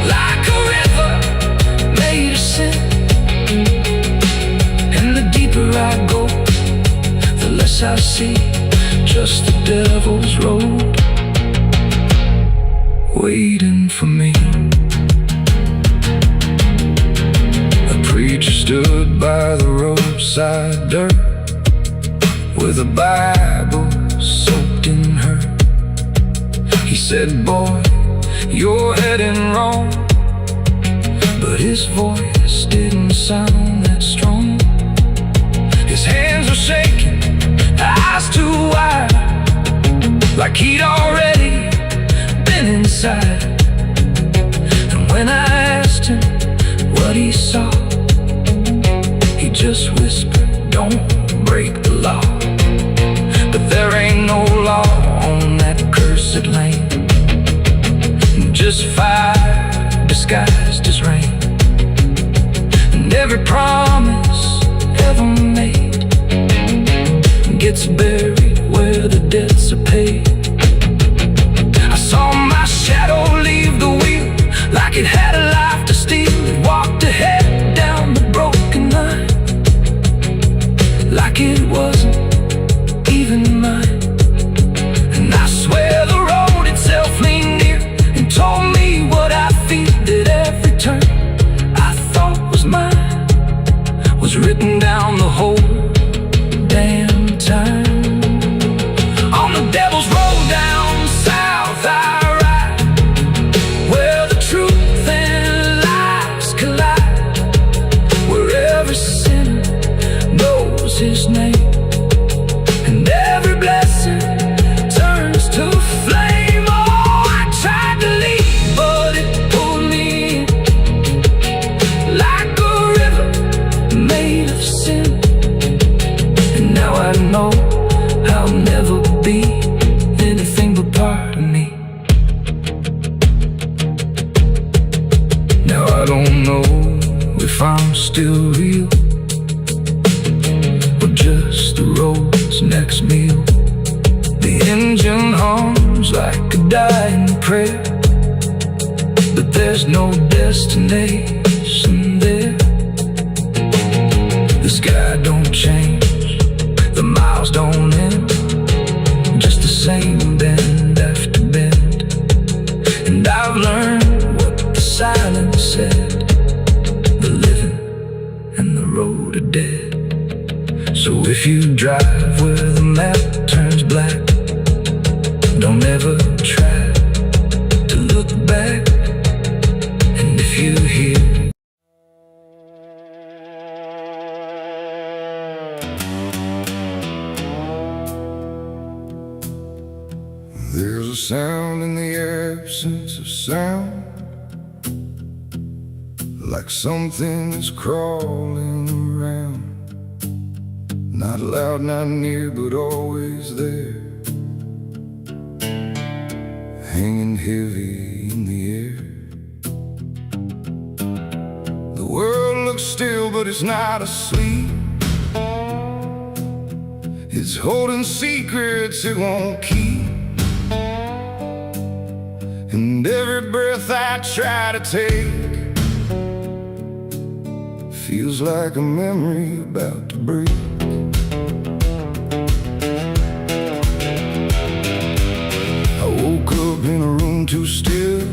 like a river made of sin. And the deeper I go, the less I see, just the devil's road waiting for me. A preacher stood by the roadside dirt with a Bible soaked in her. He said, boy, you're heading wrong. But his voice didn't sound that strong. His hands were shaking, eyes too wide, like he'd already been inside. And when I asked him what he saw, he just whispered, don't break the law. But there ain't no law on that cursed land, just fire disguised as rain. And every promise ever made gets buried where the debts are paid. I saw my shadow leave the wheel like it had a life to steal. It walked ahead down the broken line like it wasn't even mine. And I swear the road itself leaned near and told me what I feel, that every turn I thought was mine was written down the whole damn time. On the devil's road down south I ride, where the truth and lies collide, where every sinner knows his name, and every blessing turns to flame. Oh, I tried to leave, but it pulled me in like a river made of sin. And now I know I'll never be anything but part of me. Now I don't know if I'm still real or just the road's next meal. The engine hums like a dying prayer, but there's no destination there. The sky don't change, the miles don't end, just the same bend after bend. And I've learned what the silence said, the living and the road are dead. So if you drive where the map turns black, don't ever try to look back. And if you hear there's a sound in the absence of sound, like something is crawling around, not loud, not near, but always there, hanging heavy in the air. looks still, but it's not asleep. It's holding secrets it won't keep. And every breath I try to take feels like a memory about to break. I woke up in a room too still,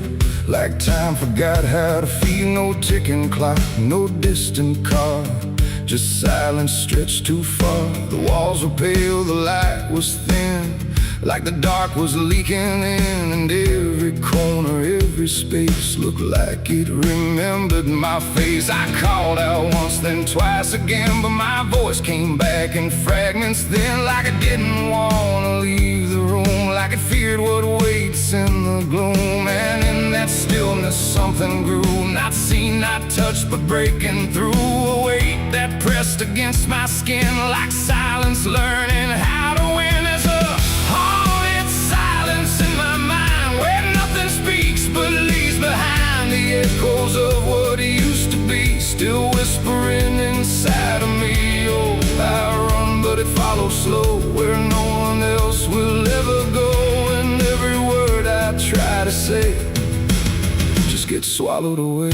like time forgot how to feel. No ticking clock, no distant car, just silence stretched too far. The walls were pale, the light was thin, like the dark was leaking in. And every corner, every space looked like it remembered my face. I called out once, then twice again, but my voice came back in fragments then, like I didn't want to leave the room, like it feared what waits in the gloom. And in that stillness something grew, not seen, not touched, but breaking through. A weight that pressed against my skin, like silence learning how to win. There's a haunted silence in my mind, where nothing speaks but leaves behind the echoes of what used to be, still whispering inside of me. Oh, I run, but it follows slow, where no one else will ever go. And every word I try to say just gets swallowed away.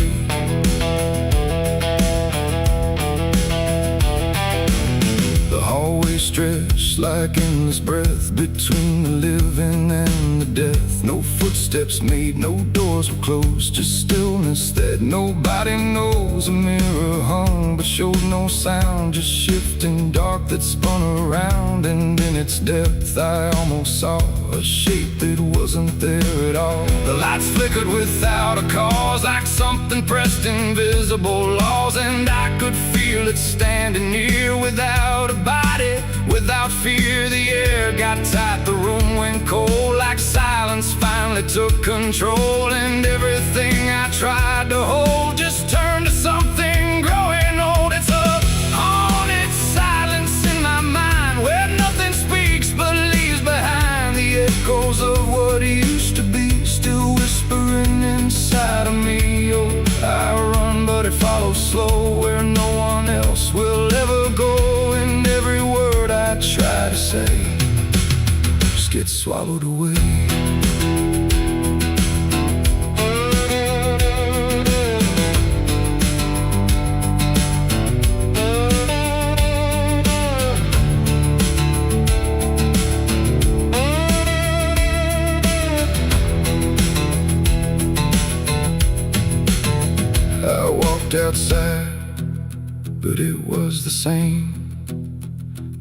The hallway stretched like endless breath between the living and the death. No footsteps made, no doors were closed, just stillness that nobody knows. A mirror hung but showed no sound, just shifting dark that spun around. And in its depth I almost saw a shape that wasn't there at all. The lights flickered without a cause, like something pressed invisible laws. And I could feel it standing near, without a body, without fear. The air got tight, the room went cold, like silence finally took control. And everything I tried to hold just turned to something growing old. It's a haunted silence in my mind, where nothing speaks but leaves behind the echoes of what used to be, still whispering inside of me. Oh, I run, but it follows slow, where no one else will ever go. And every word I try to say just gets swallowed away. I walked outside, but it was the same.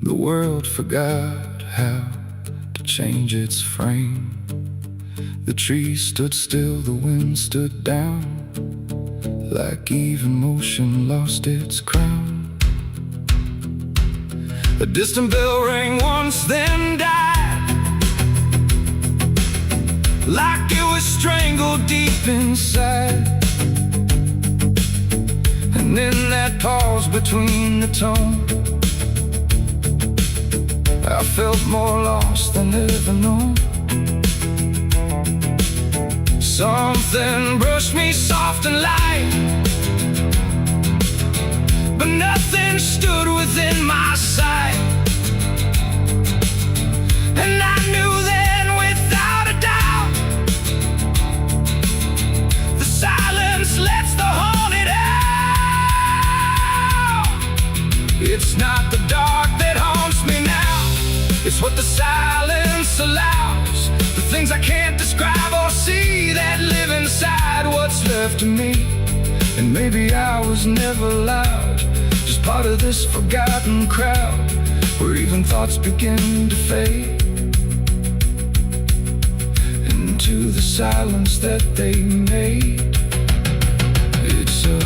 The world forgot how to change its frame. The trees stood still, the wind stood down, like even motion lost its crown. A distant bell rang once, then died, like it was strangled deep inside. And in that pause between the tone, I felt more lost than ever known. Something brushed me soft and light, but nothing stood within my sight. And I knew then without a doubt, the silence lets the haunted out. It's not the dark that haunts me now, it's what the silence allows. The things I can't describe or see that live inside what's left of me. And maybe I was never loud, just part of this forgotten crowd, where even thoughts begin to fade into the silence that they made. It's a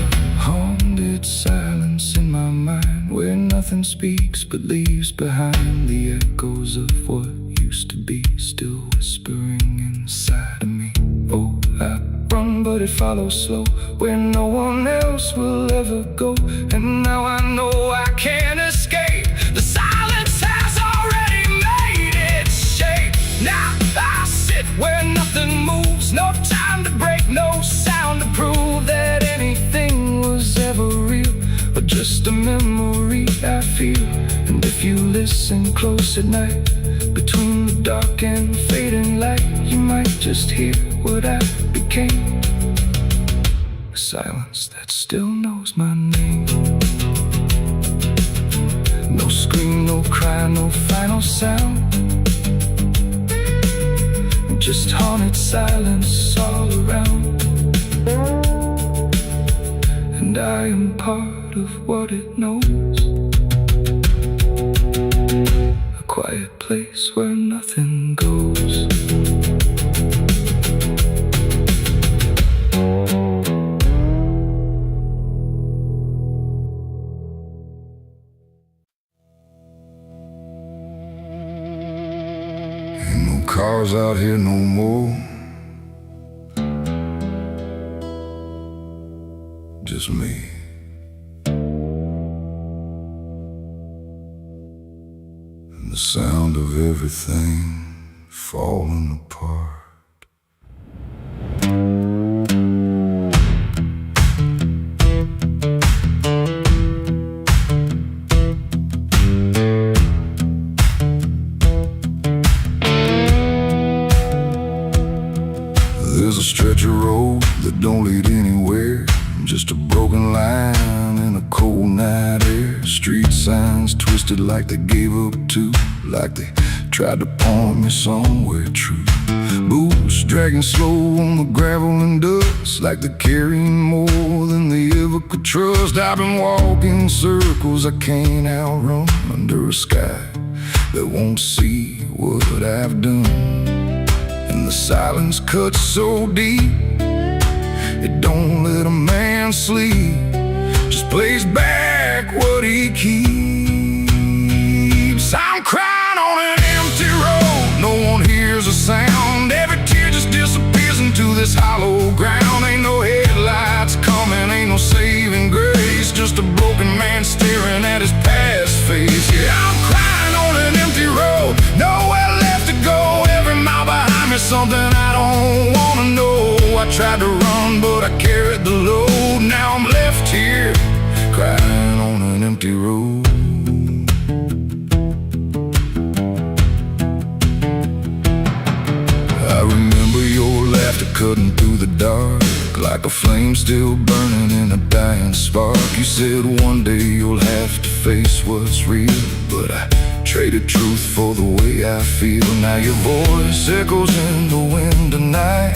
haunted silence in my mind, where nothing speaks but leaves behind the echoes of what used to be, still whispering inside of me. Oh, I run, but it follows slow, where no one else will ever go. And now I know I can't escape. The silence has already made its shape. Now I sit where nothing moves, no time to break, no sound to prove that anything was ever real. If you listen close at night, between the dark and fading light, you might just hear what I became. A silence that still knows my name. No scream, no cry, no final sound, just haunted silence all around. And I am part of what it knows, a quiet place where nothing goes. Ain't no cars out here no more, just me. And the sound of everything falling apart. There's a stretch of road that don't lead anywhere, just a broken line in a cold night air. Street signs twisted like they gave up too, like they tried to point me somewhere true. Boots dragging slow on the gravel and dust, like they're carrying more than they ever could trust. I've been walking in circles I can't outrun, under a sky that won't see what I've done. And the silence cuts so deep, it don't let a man sleep, just plays back what he keeps. I'm crying on an empty road, no one hears a sound. Every tear just disappears into this hollow ground. Ain't no headlights coming, ain't no saving grace, just a broken man staring at his past face. Yeah, I'm crying on an empty road, nowhere left to go. Every mile behind me, something I don't wanna know. I tried to run, but I carried the load. Now I'm left here, crying on an empty road. I remember your laughter cutting through the dark, like a flame still burning in a dying spark. You said one day you'll have to face what's real, but I traded truth for the way I feel. Now your voice echoes in the wind tonight,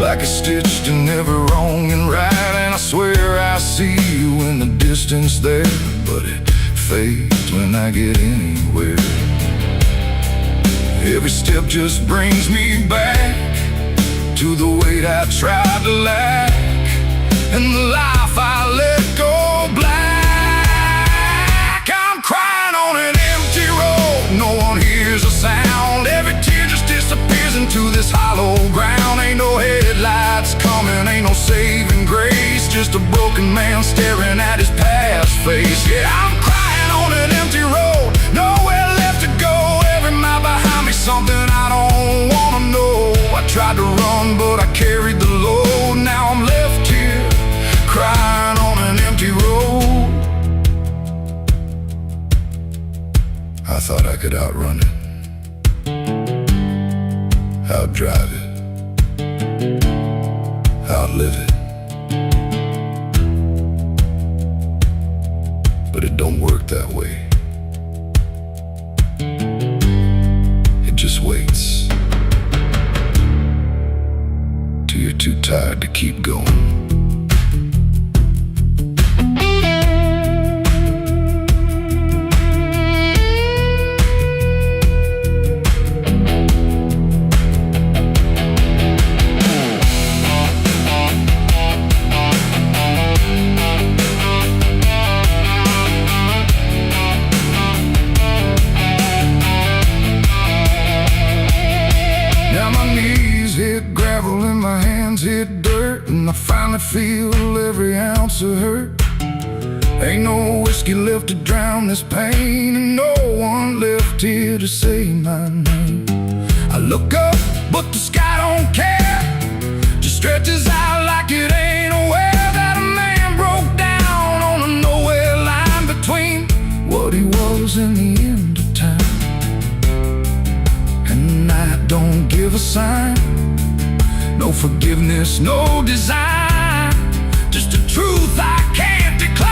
like it's stitched in every wrong and right. And I swear I see you in the distance there, but it fades when I get anywhere. Every step just brings me back to the weight I tried to lack, and the life I let go black. I'm crying on an empty road, no one hears a sound. Every tear just disappears into this hollow ground. Ain't no headlights coming, ain't no saving grace, just a broken man staring at his past face. Yeah, I'm crying on an empty road, nowhere left to go. Every mile behind me, something I don't wanna know. I tried to run, but I carried the load. Now I'm left here, crying on an empty road. I thought I could outrun it, outdrive it, outlive it, but it don't work that way. It just waits till you're too tired to keep going. Hit dirt, and I finally feel every ounce of hurt. Ain't no whiskey left to drown this pain, and no one left here to say my name. I look up, but the sky don't care, just stretches out like it ain't aware that a man broke down on a nowhere line between what he was and give a sign. No forgiveness, no design, just a truth I can't decline.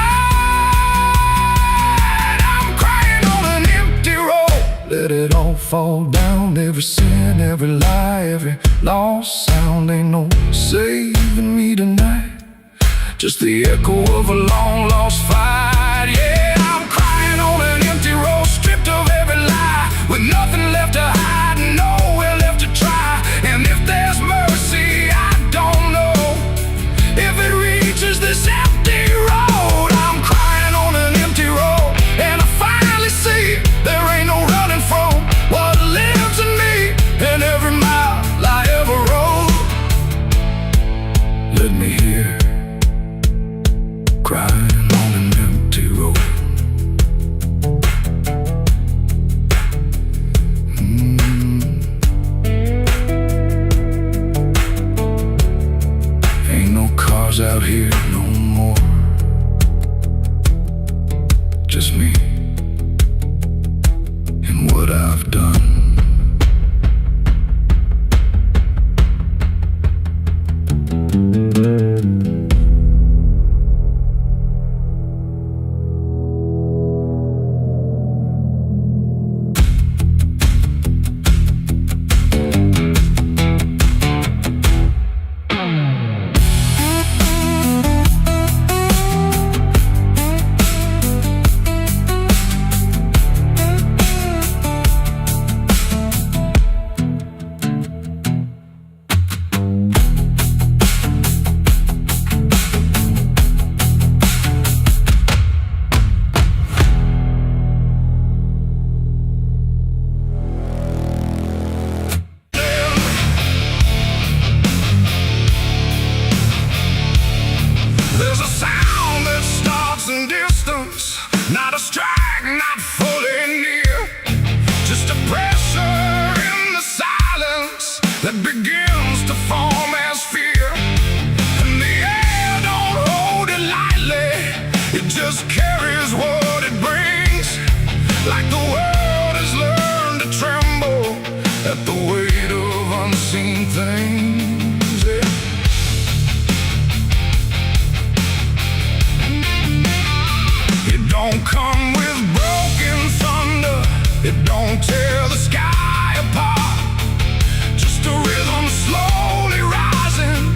I'm crying on an empty road. Let it all fall down, every sin, every lie, every lost sound. Ain't no saving me tonight, just the echo of a long lost fight. Yeah, I'm crying on an empty road, stripped of every lie, with nothing left to hide, nowhere left to try. And if there's mercy, I don't know if it reaches this empty road. I'm crying on an empty road, and I finally see there ain't no running from what lives in me and every mile I ever rode. Let me hear crying on an empty road. Ain't no cars out here no more, just me and what I've done. There's a sound that starts in distance, not a strike, not fully near, just a pressure in the silence that begins to form as fear. And the air don't hold it lightly, it just carries what it brings, like the world has learned to tremble at the weight of unseen things. Yeah. Don't come with broken thunder, it don't tear the sky apart, just a rhythm slowly rising,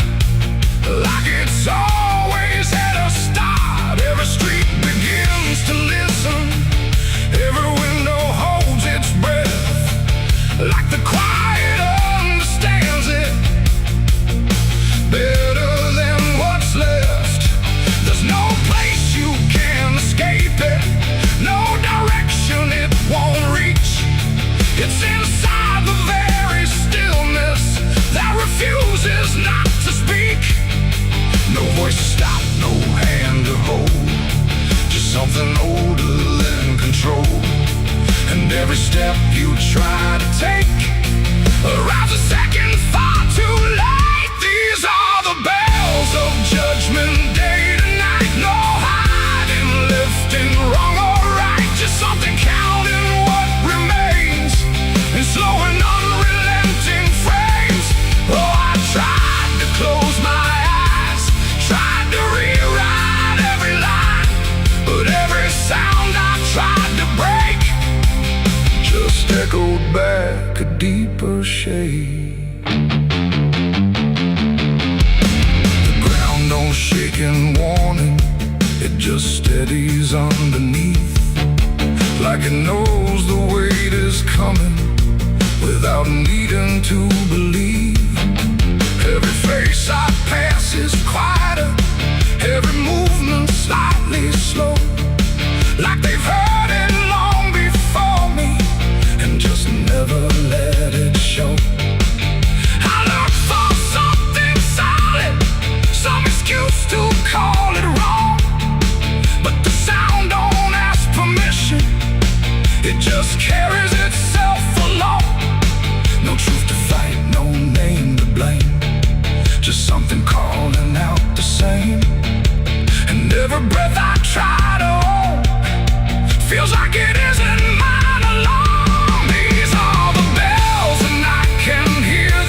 like it's always had a start. Every street begins to listen, every window holds its breath, like the quiet understands it better than what's left. There's no place you can escape it, no direction it won't reach. It's inside the very stillness that refuses not to speak. No voice to stop, no hand to hold, just something older than control. And every step you try to take arrives a second far too late. These are the bells of judgment day to night. No hiding, lifting, wrong or right, just something counting what remains in slow and unrelenting frames. Oh, I tried to close my eyes, tried to rewrite every line, but every sound I tried to break just echoed back a deeper shade. The ground don't shake in warning, it just steadies underneath, like it knows the weight is coming without needing to believe. Every face I pass is quieter, every movement slightly slow, like they've heard it long before me and just never let it show. I look for something solid, some excuse to call it wrong, but the sound don't ask permission, it just carries itself along. No truth to fight, no name to blame, just something calling out the same. And every breath I try to hold feels like it isn't mine alone. These are the bells and I can hear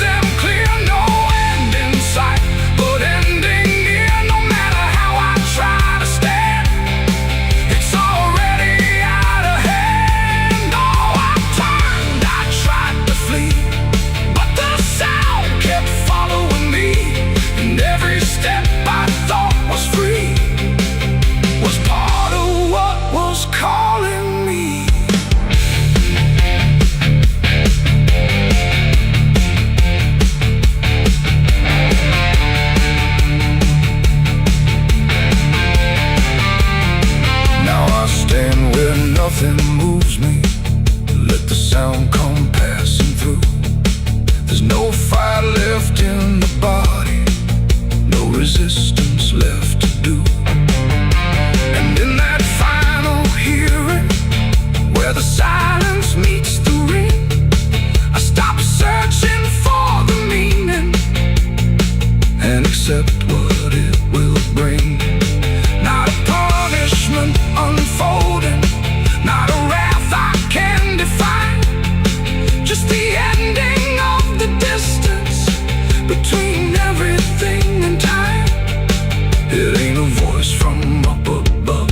and accept what it will bring. Not a punishment unfolding, not a wrath I can define, just the ending of the distance between everything and time. It ain't a voice from up above,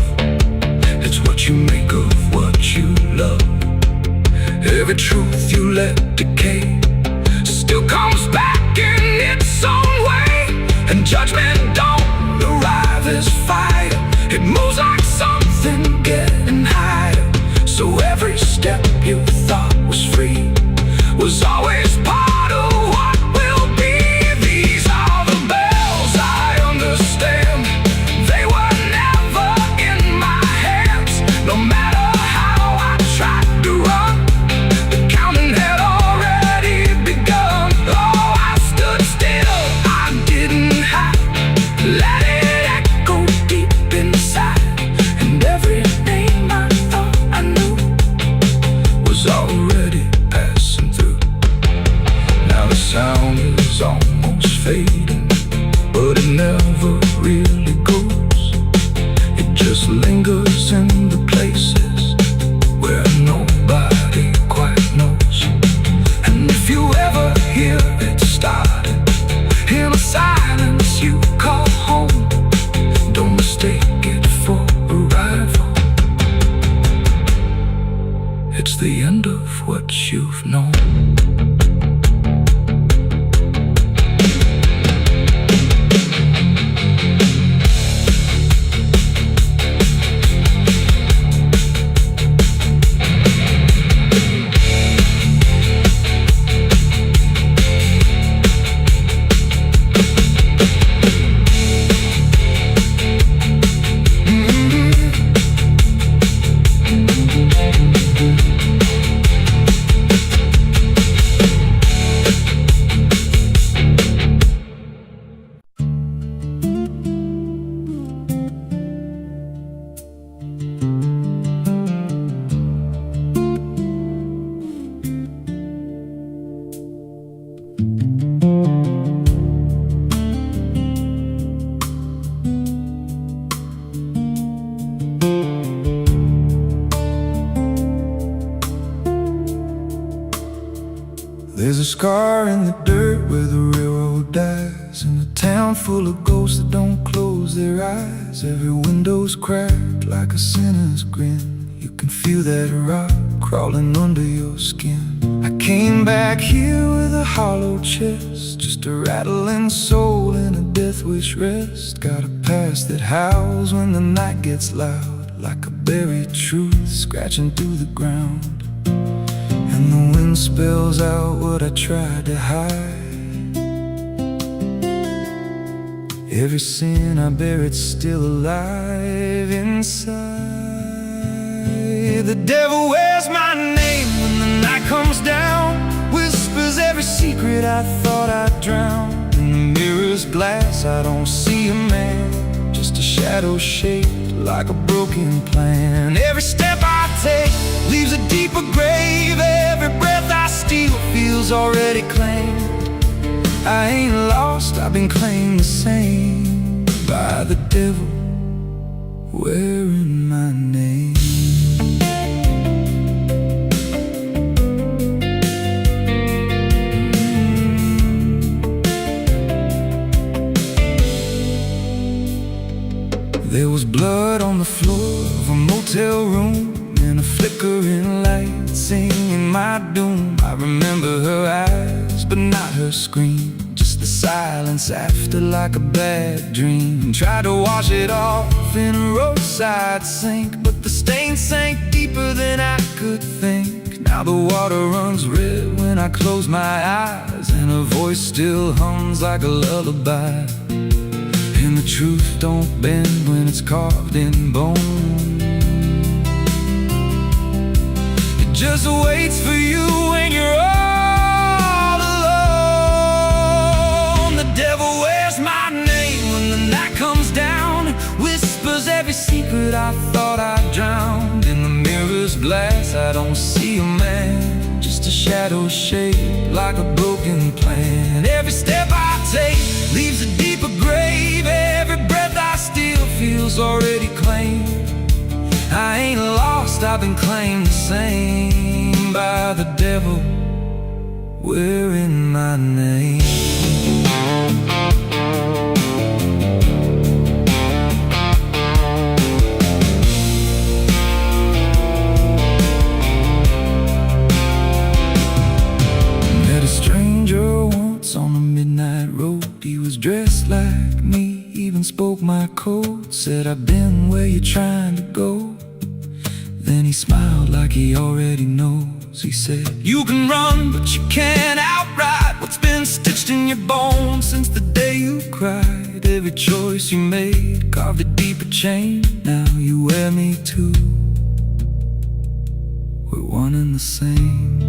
it's what you make of what you love. Every truth you let decay still comes back in its own way, and judgment don't arrive as fire. It moves like something getting higher. So every step you thought was free was always part of what will be. These are the bells I understand, they were never in my hands. No matter how I tried to run, the counting had already begun. Oh, I stood still, I didn't have, let it echo deep inside, and every name I thought I knew was already passing through. Now the sound is almost fading, but it never really goes. It just lingers in the places where nobody quite knows. And if you ever hear it starting in a silence you call home, don't mistake it for arrival. It's the end of what you've known. There's a scar in the dirt where the railroad dies, in a town full of ghosts that don't close their eyes. Every window's cracked like a sinner's grin. You can feel that rock crawling under your skin. I came back here with a hollow chest, just a rattling soul in a death wish rest. Got a past that howls when the night gets loud, like a buried truth scratching through the ground. And the wind spells out what I tried to hide. Every sin I bear, it's still alive inside. The devil wears my name when the night comes down, whispers every secret I thought I'd drown. In the mirror's glass I don't see a man, just a shadow shaped like a broken plan. Every step I take leaves a deeper grave. Every breath I steal feels already claimed. I ain't lost, I've been claimed the same by the devil wearing my name. There was blood on the floor of a motel room, and a flickering light singing my doom. I remember her eyes, but not her scream, just the silence after, like a bad dream. Tried to wash it off in a roadside sink, but the stain sank deeper than I could think. Now the water runs red when I close my eyes, and her voice still hums like a lullaby. And the truth don't bend when it's carved in bone. It just waits for you when you're all alone. The devil wears my name when the night comes down, whispers every secret I thought I'd drowned. In the mirror's glass I don't see a man, just a shadow shaped like a broken plan. Every step I take leaves a deep feels already claimed. I ain't lost, I've been claimed the same by the devil wearing my name. Met a stranger once on a midnight road. He was dressed like me, even spoke my code. Said, I've been where you're trying to go. Then he smiled like he already knows. He said, you can run, but you can't outride what's been stitched in your bones since the day you cried. Every choice you made carved a deeper chain. Now you wear me too. We're one and the same.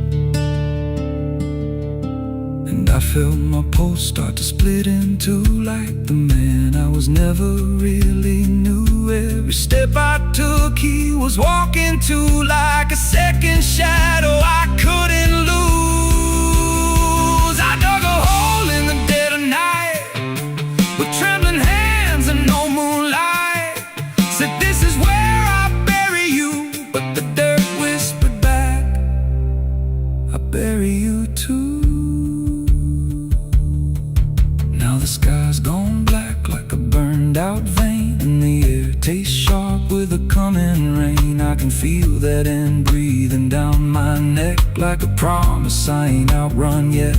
And I felt my pulse start to split in two, like the man I was never really knew. Every step I took, he was walking to, like a second shadow I couldn't lose. I dug a hole in the dead of night with trembling hands and no moonlight. Said, this is where I bury you, but the dirt whispered back, I bury you too. Now the sky's gone black like a burned out vein, and the air tastes sharp with a coming rain. I can feel that end breathing down my neck, like a promise I ain't outrun yet.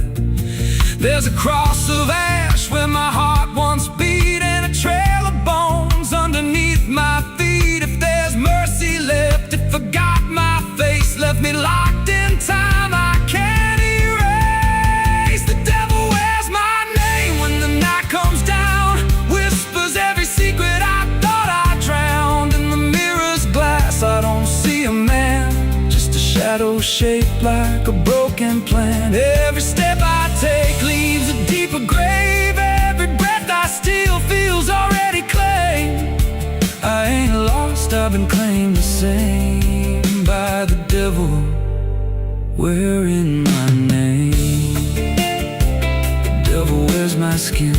There's a cross of ash where my heart once beat, and a trail of bones underneath my feet. If there's mercy left, it forgot my face, left me locked in time I can't erase. The devil wears my name when the night comes down, whispers every secret I thought I drowned. In the mirror's glass I don't see a man, just a shadow shaped like a broken plan. Every step I take leaves a deeper grave. Every breath I steal feels already claimed. I ain't lost, I've been claimed the same by the devil wearing my name. The devil wears my skin,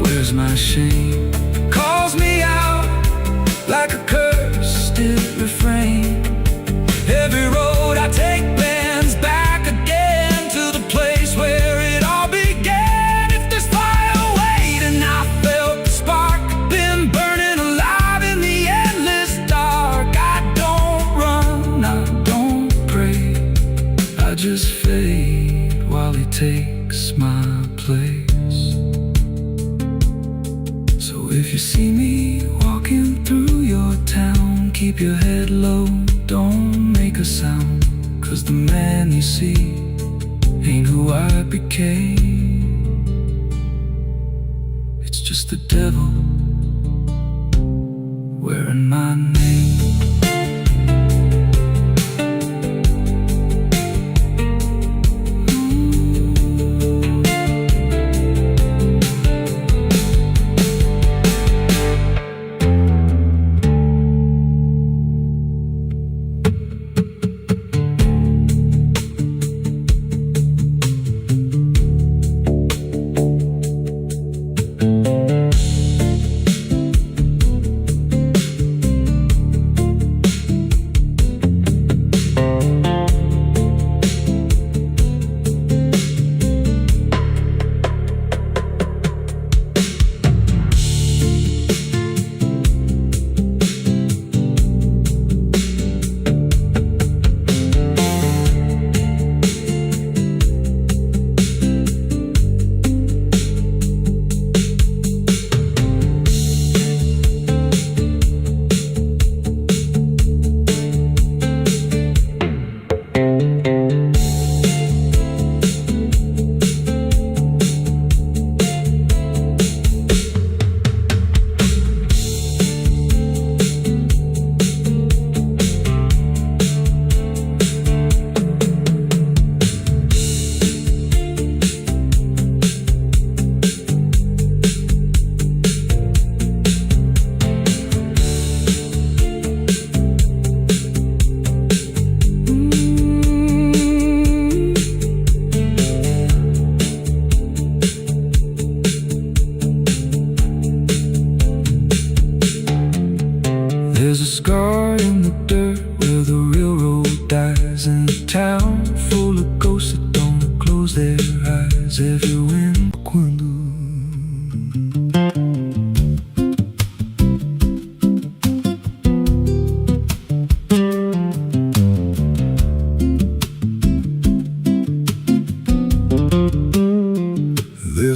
wears my shame, calls me out like a cursed refrain. Every road I take bends back again to the place where it all began. If there's fire waiting, I felt the spark, been burning alive in the endless dark. I don't run, I don't pray, I just fade while he takes my place. So if you see me walking through your town, keep your head low, don't make a sound, 'cause the man you see ain't who I became. It's just the devil wearing my name.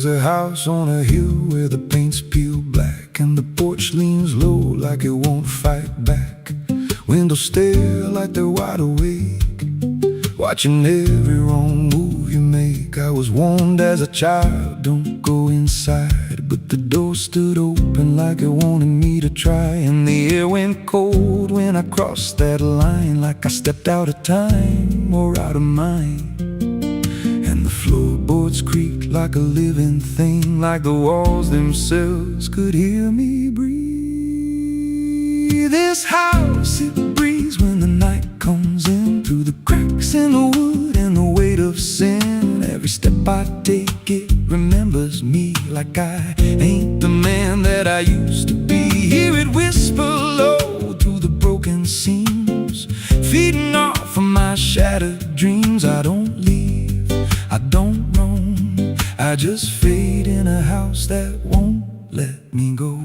There's a house on a hill where the paint's peeled black, and the porch leans low like it won't fight back. Windows stare like they're wide awake, watching every wrong move you make. I was warned as a child, don't go inside, but the door stood open like it wanted me to try. And the air went cold when I crossed that line, like I stepped out of time or out of mind. And the floorboards creaked like a living thing, like the walls themselves could hear me breathe. This house, it breathes when the night comes in, through the cracks in the wood and the weight of sin. Every step I take, it remembers me, like I ain't the man that I used to be. Hear it whisper low through the broken seams, feeding off of my shattered dreams. I don't leave, I don't roam, I just fade in a house that won't let me go.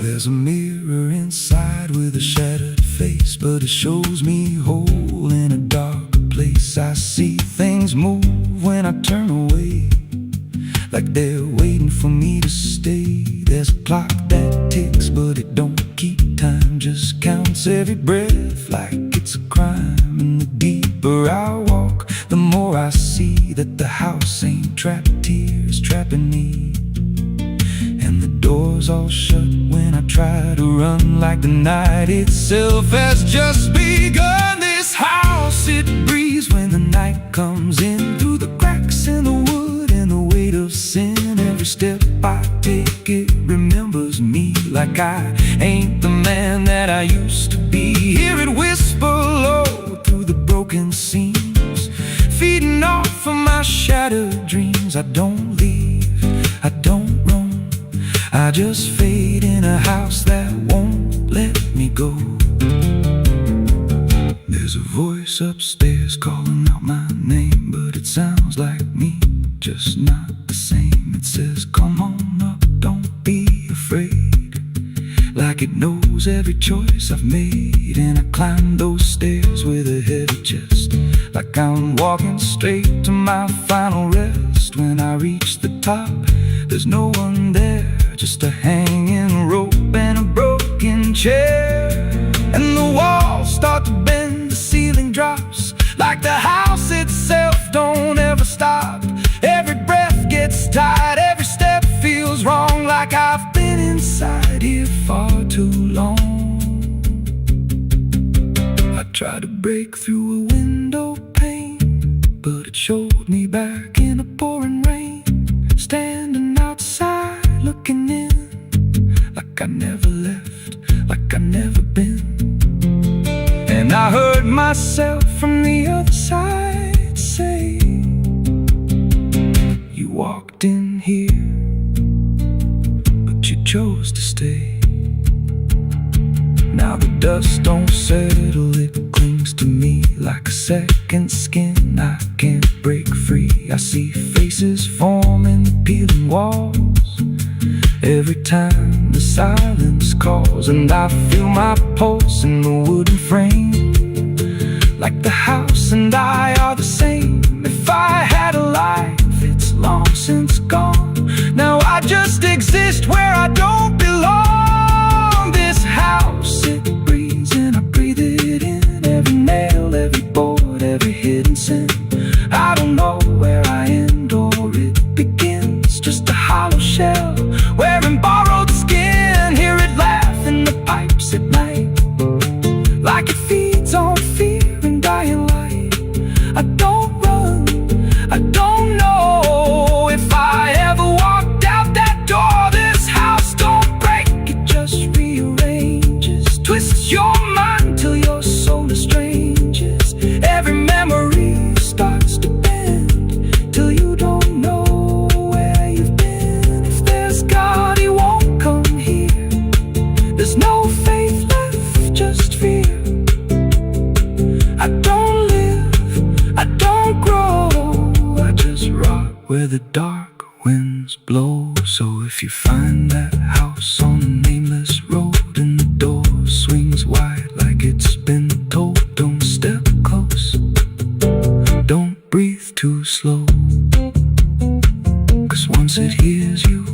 There's a mirror inside with a shattered face, but it shows me whole in a dark place. I see things move when I turn away, like they're waiting for me to stay. There's a clock that ticks, but it don't keep time, just counts every breath like it's a crime. And the deeper I walk, the more I see that the house ain't trapped here, it's trapping me. And the doors all shut when I try to run, like the night itself has just begun. This house, it breathes when the night comes in, through the cracks in the wood and the weight of sin. Every step I take, it remembers me, like I ain't the man that I used to be. Hear it whisper low through the broken seams, feeding off of my shattered dreams. I don't leave, I don't roam, I just fade in a house that won't let me go. There's a voice upstairs calling out my name, but it sounds like me, just not the same. It says, come on up, don't be afraid, like it knows every choice I've made. And I climb those stairs with a heavy chest, like I'm walking straight to my final rest. When I reach the top, there's no one there, just a hanging rope and a broken chair. And the walls start to bend, the ceiling drops, like the house itself don't ever stop. Every breath gets tight, every step feels wrong, like I've been inside here far too long. I tried to break through a window pane, but it showed me back in a pouring rain, standing outside looking in, like I never left, like I never been. And I heard myself from the other side say, you walked in here, but you chose to stay. Now the dust don't settle, it clings to me like a second skin. I can't break free, I see faces form in the peeling walls every time the silence calls. And I feel my pulse in the wooden frame, like the house and I are the same. If I had a life, it's long since gone. Now I just exist where I don't belong. This house, it breathes and I breathe it in, every nail, every board, every hidden sin. I don't know where I end or it begins, just a hollow shell wearing borrowed skin. Hear it laugh in the pipes at night, like it feeds on fear and dying light. I don't run, I don't know if I ever walked out that door. This house don't break, it just rearranges, twists your mind till your soul estranges. Every memory starts to bend till you don't know where you've been. If there's God, he won't come here. There's no faith left, just fear. I don't live, I don't grow, I just rot where the dark winds blow. So if you find that house on a nameless road and the door swings wide like it's been told, don't step close, breathe too slow, 'cause once it hears you,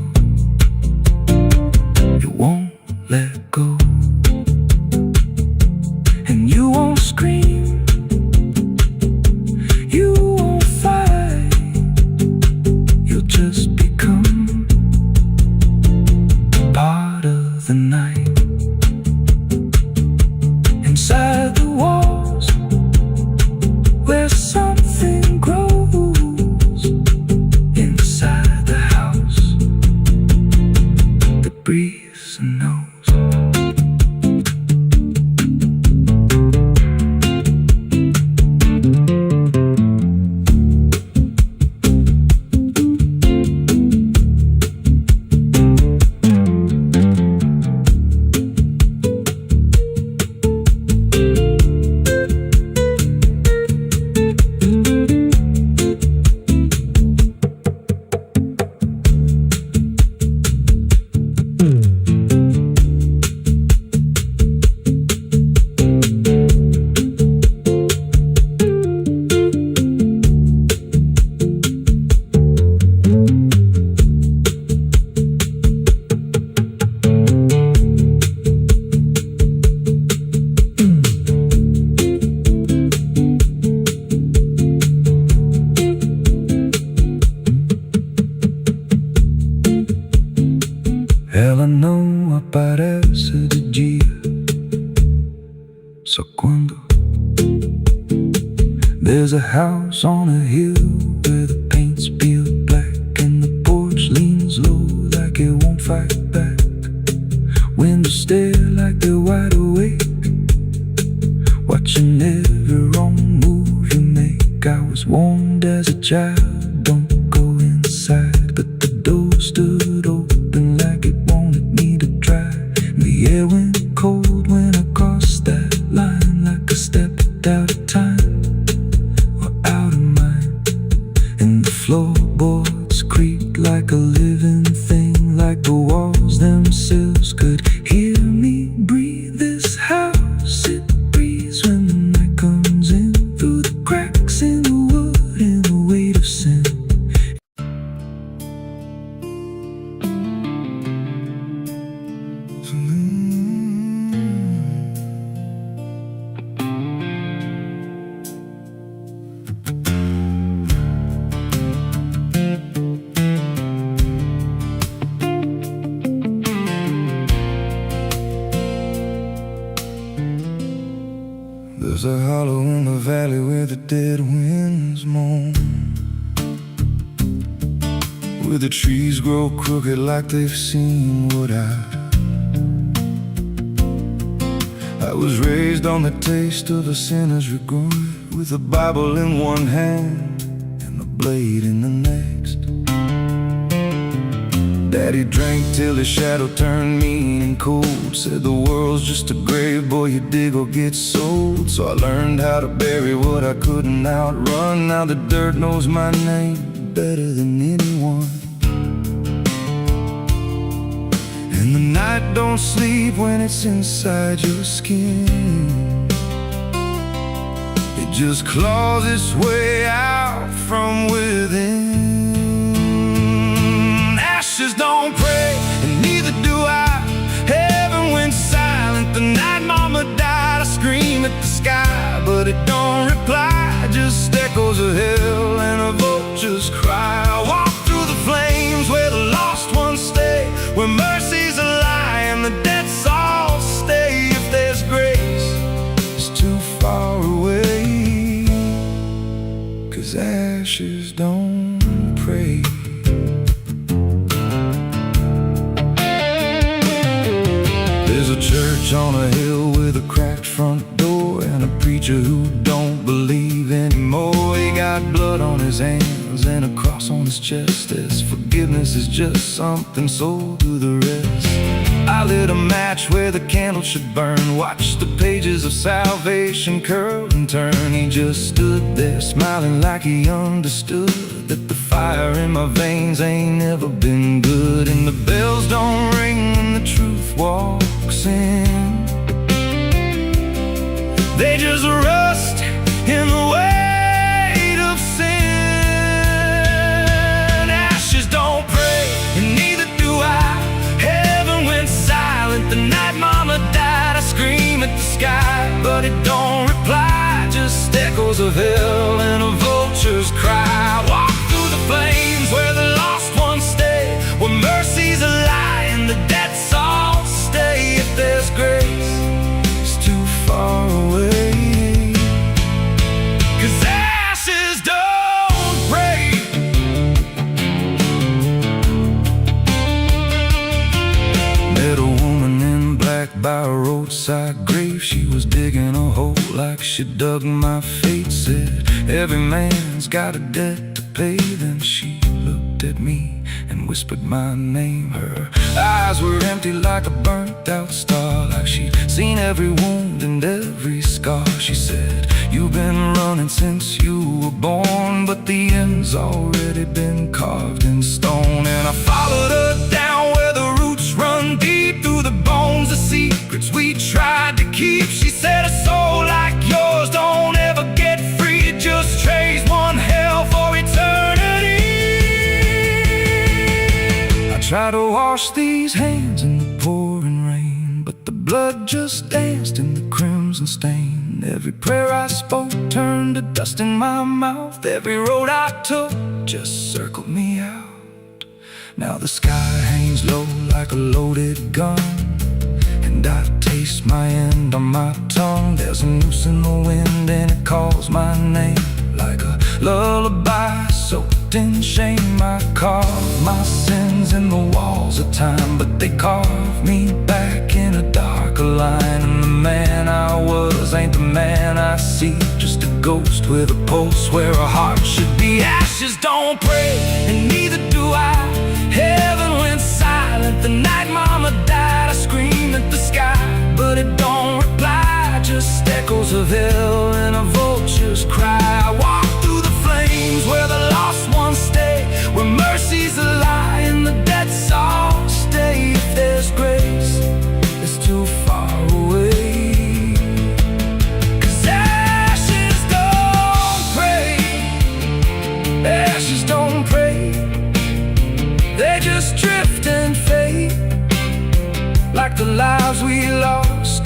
it won't let go. And you won't scream, you won't fight, you'll just become part of the night. Inside the walls, where something grows, inside the house that breathes and knows. Ela não aparece de dia, só quando there's a house on a hill where the paint's peeled black and the porch leans low like it won't fight back. Windows stare like they're wide awake, watching every wrong move you make. I was warned as a child, don't go inside, but the door stood open like it wanted me to try. The air went cold when I crossed that line, like I stepped out of time or out of mind. And the floorboards creaked like a living thing, like the walls themselves could hear me breathe. This house, it breathes when the night comes in, through the cracks in the wood and the weight of sin. There's a hollow in the valley where the dead winds moan, where the trees grow crooked like they've seen what I was raised on the taste of a sinner's regret, with a Bible in one hand and a blade in the next. Daddy drank till his shadow turned mean and cold, said the world's just a grave, boy, you dig or get sold. So I learned how to bury what I couldn't outrun. Now the dirt knows my name better than anyone. And the night don't sleep when it's inside your skin, it just claws its way out from within. Ashes don't pray, and neither do I. Heaven went silent the night mama died. I scream at the sky, but it don't reply, just echoes of hell and a vulture's cry. I walk through the flames where the lost ones stay, where mercy's a lie and the dead souls stay. If there's grace, it's too far away, 'cause ashes don't pray. There's a church on a hill with a cracked front door and a preacher who don't believe anymore. He got blood on his hands and a cross on his chest, as forgiveness is just something sold to the rest. I lit a match where the candle should burn, watched the pages of salvation curl and turn. He just stood there smiling like he understood that the fire in my veins ain't never been good. And the bells don't ring when the truth walks in, they just rust in the weight of sin. roadside grave. She was digging a hole like she dug my fate. Said, every man's got a debt to pay. Then she looked at me and whispered my name. Her eyes were empty like a burnt out star, like she'd seen every wound and every scar. She said, you've been running since you were born, but the end's already been carved in stone. And I followed her down where the roots run deep through the bones, the secrets we tried to keep. She said, a soul like yours don't ever get free. It just trades one hell for eternity. I try to wash these hands in the pouring rain, but the blood just danced in the crimson stain. Every prayer I spoke turned to dust in my mouth. Every road I took just circled me out. Now the sky hangs low like a loaded gun, and I taste my end on my tongue. There's a noose in the wind and it calls my name like a lullaby soaked in shame. I carve my sins in the walls of time, but they carve me back in a darker line. And the man I was ain't the man I see, just a ghost with a pulse where a heart should be. Ashes don't pray, and neither do I. Heaven went silent the night mama died. I screamed at the sky, but it don't reply. Just echoes of hell and a vulture's cry. I walk through the flames where the lost ones stay, where mercy's a lie and the dead souls stay. If there's grace, it's too far away. 'Cause ashes don't pray, ashes don't pray. They just drift and fade, like the lives we lost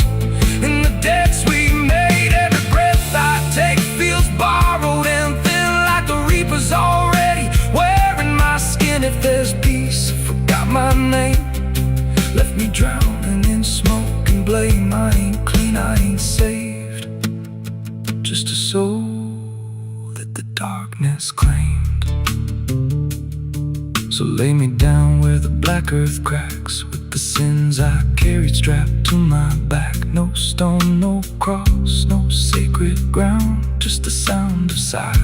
and the debts we made. Every breath I take feels borrowed and thin, like the reaper's already wearing my skin. If there's peace, forgot my name, left me drowning in smoke and blame. I ain't clean, I ain't saved, just a soul that the darkness claimed. So lay me down where the black earth cracks, with the sins I carried strapped to my back. No stone, no cross, no sacred ground, just the sound of silence.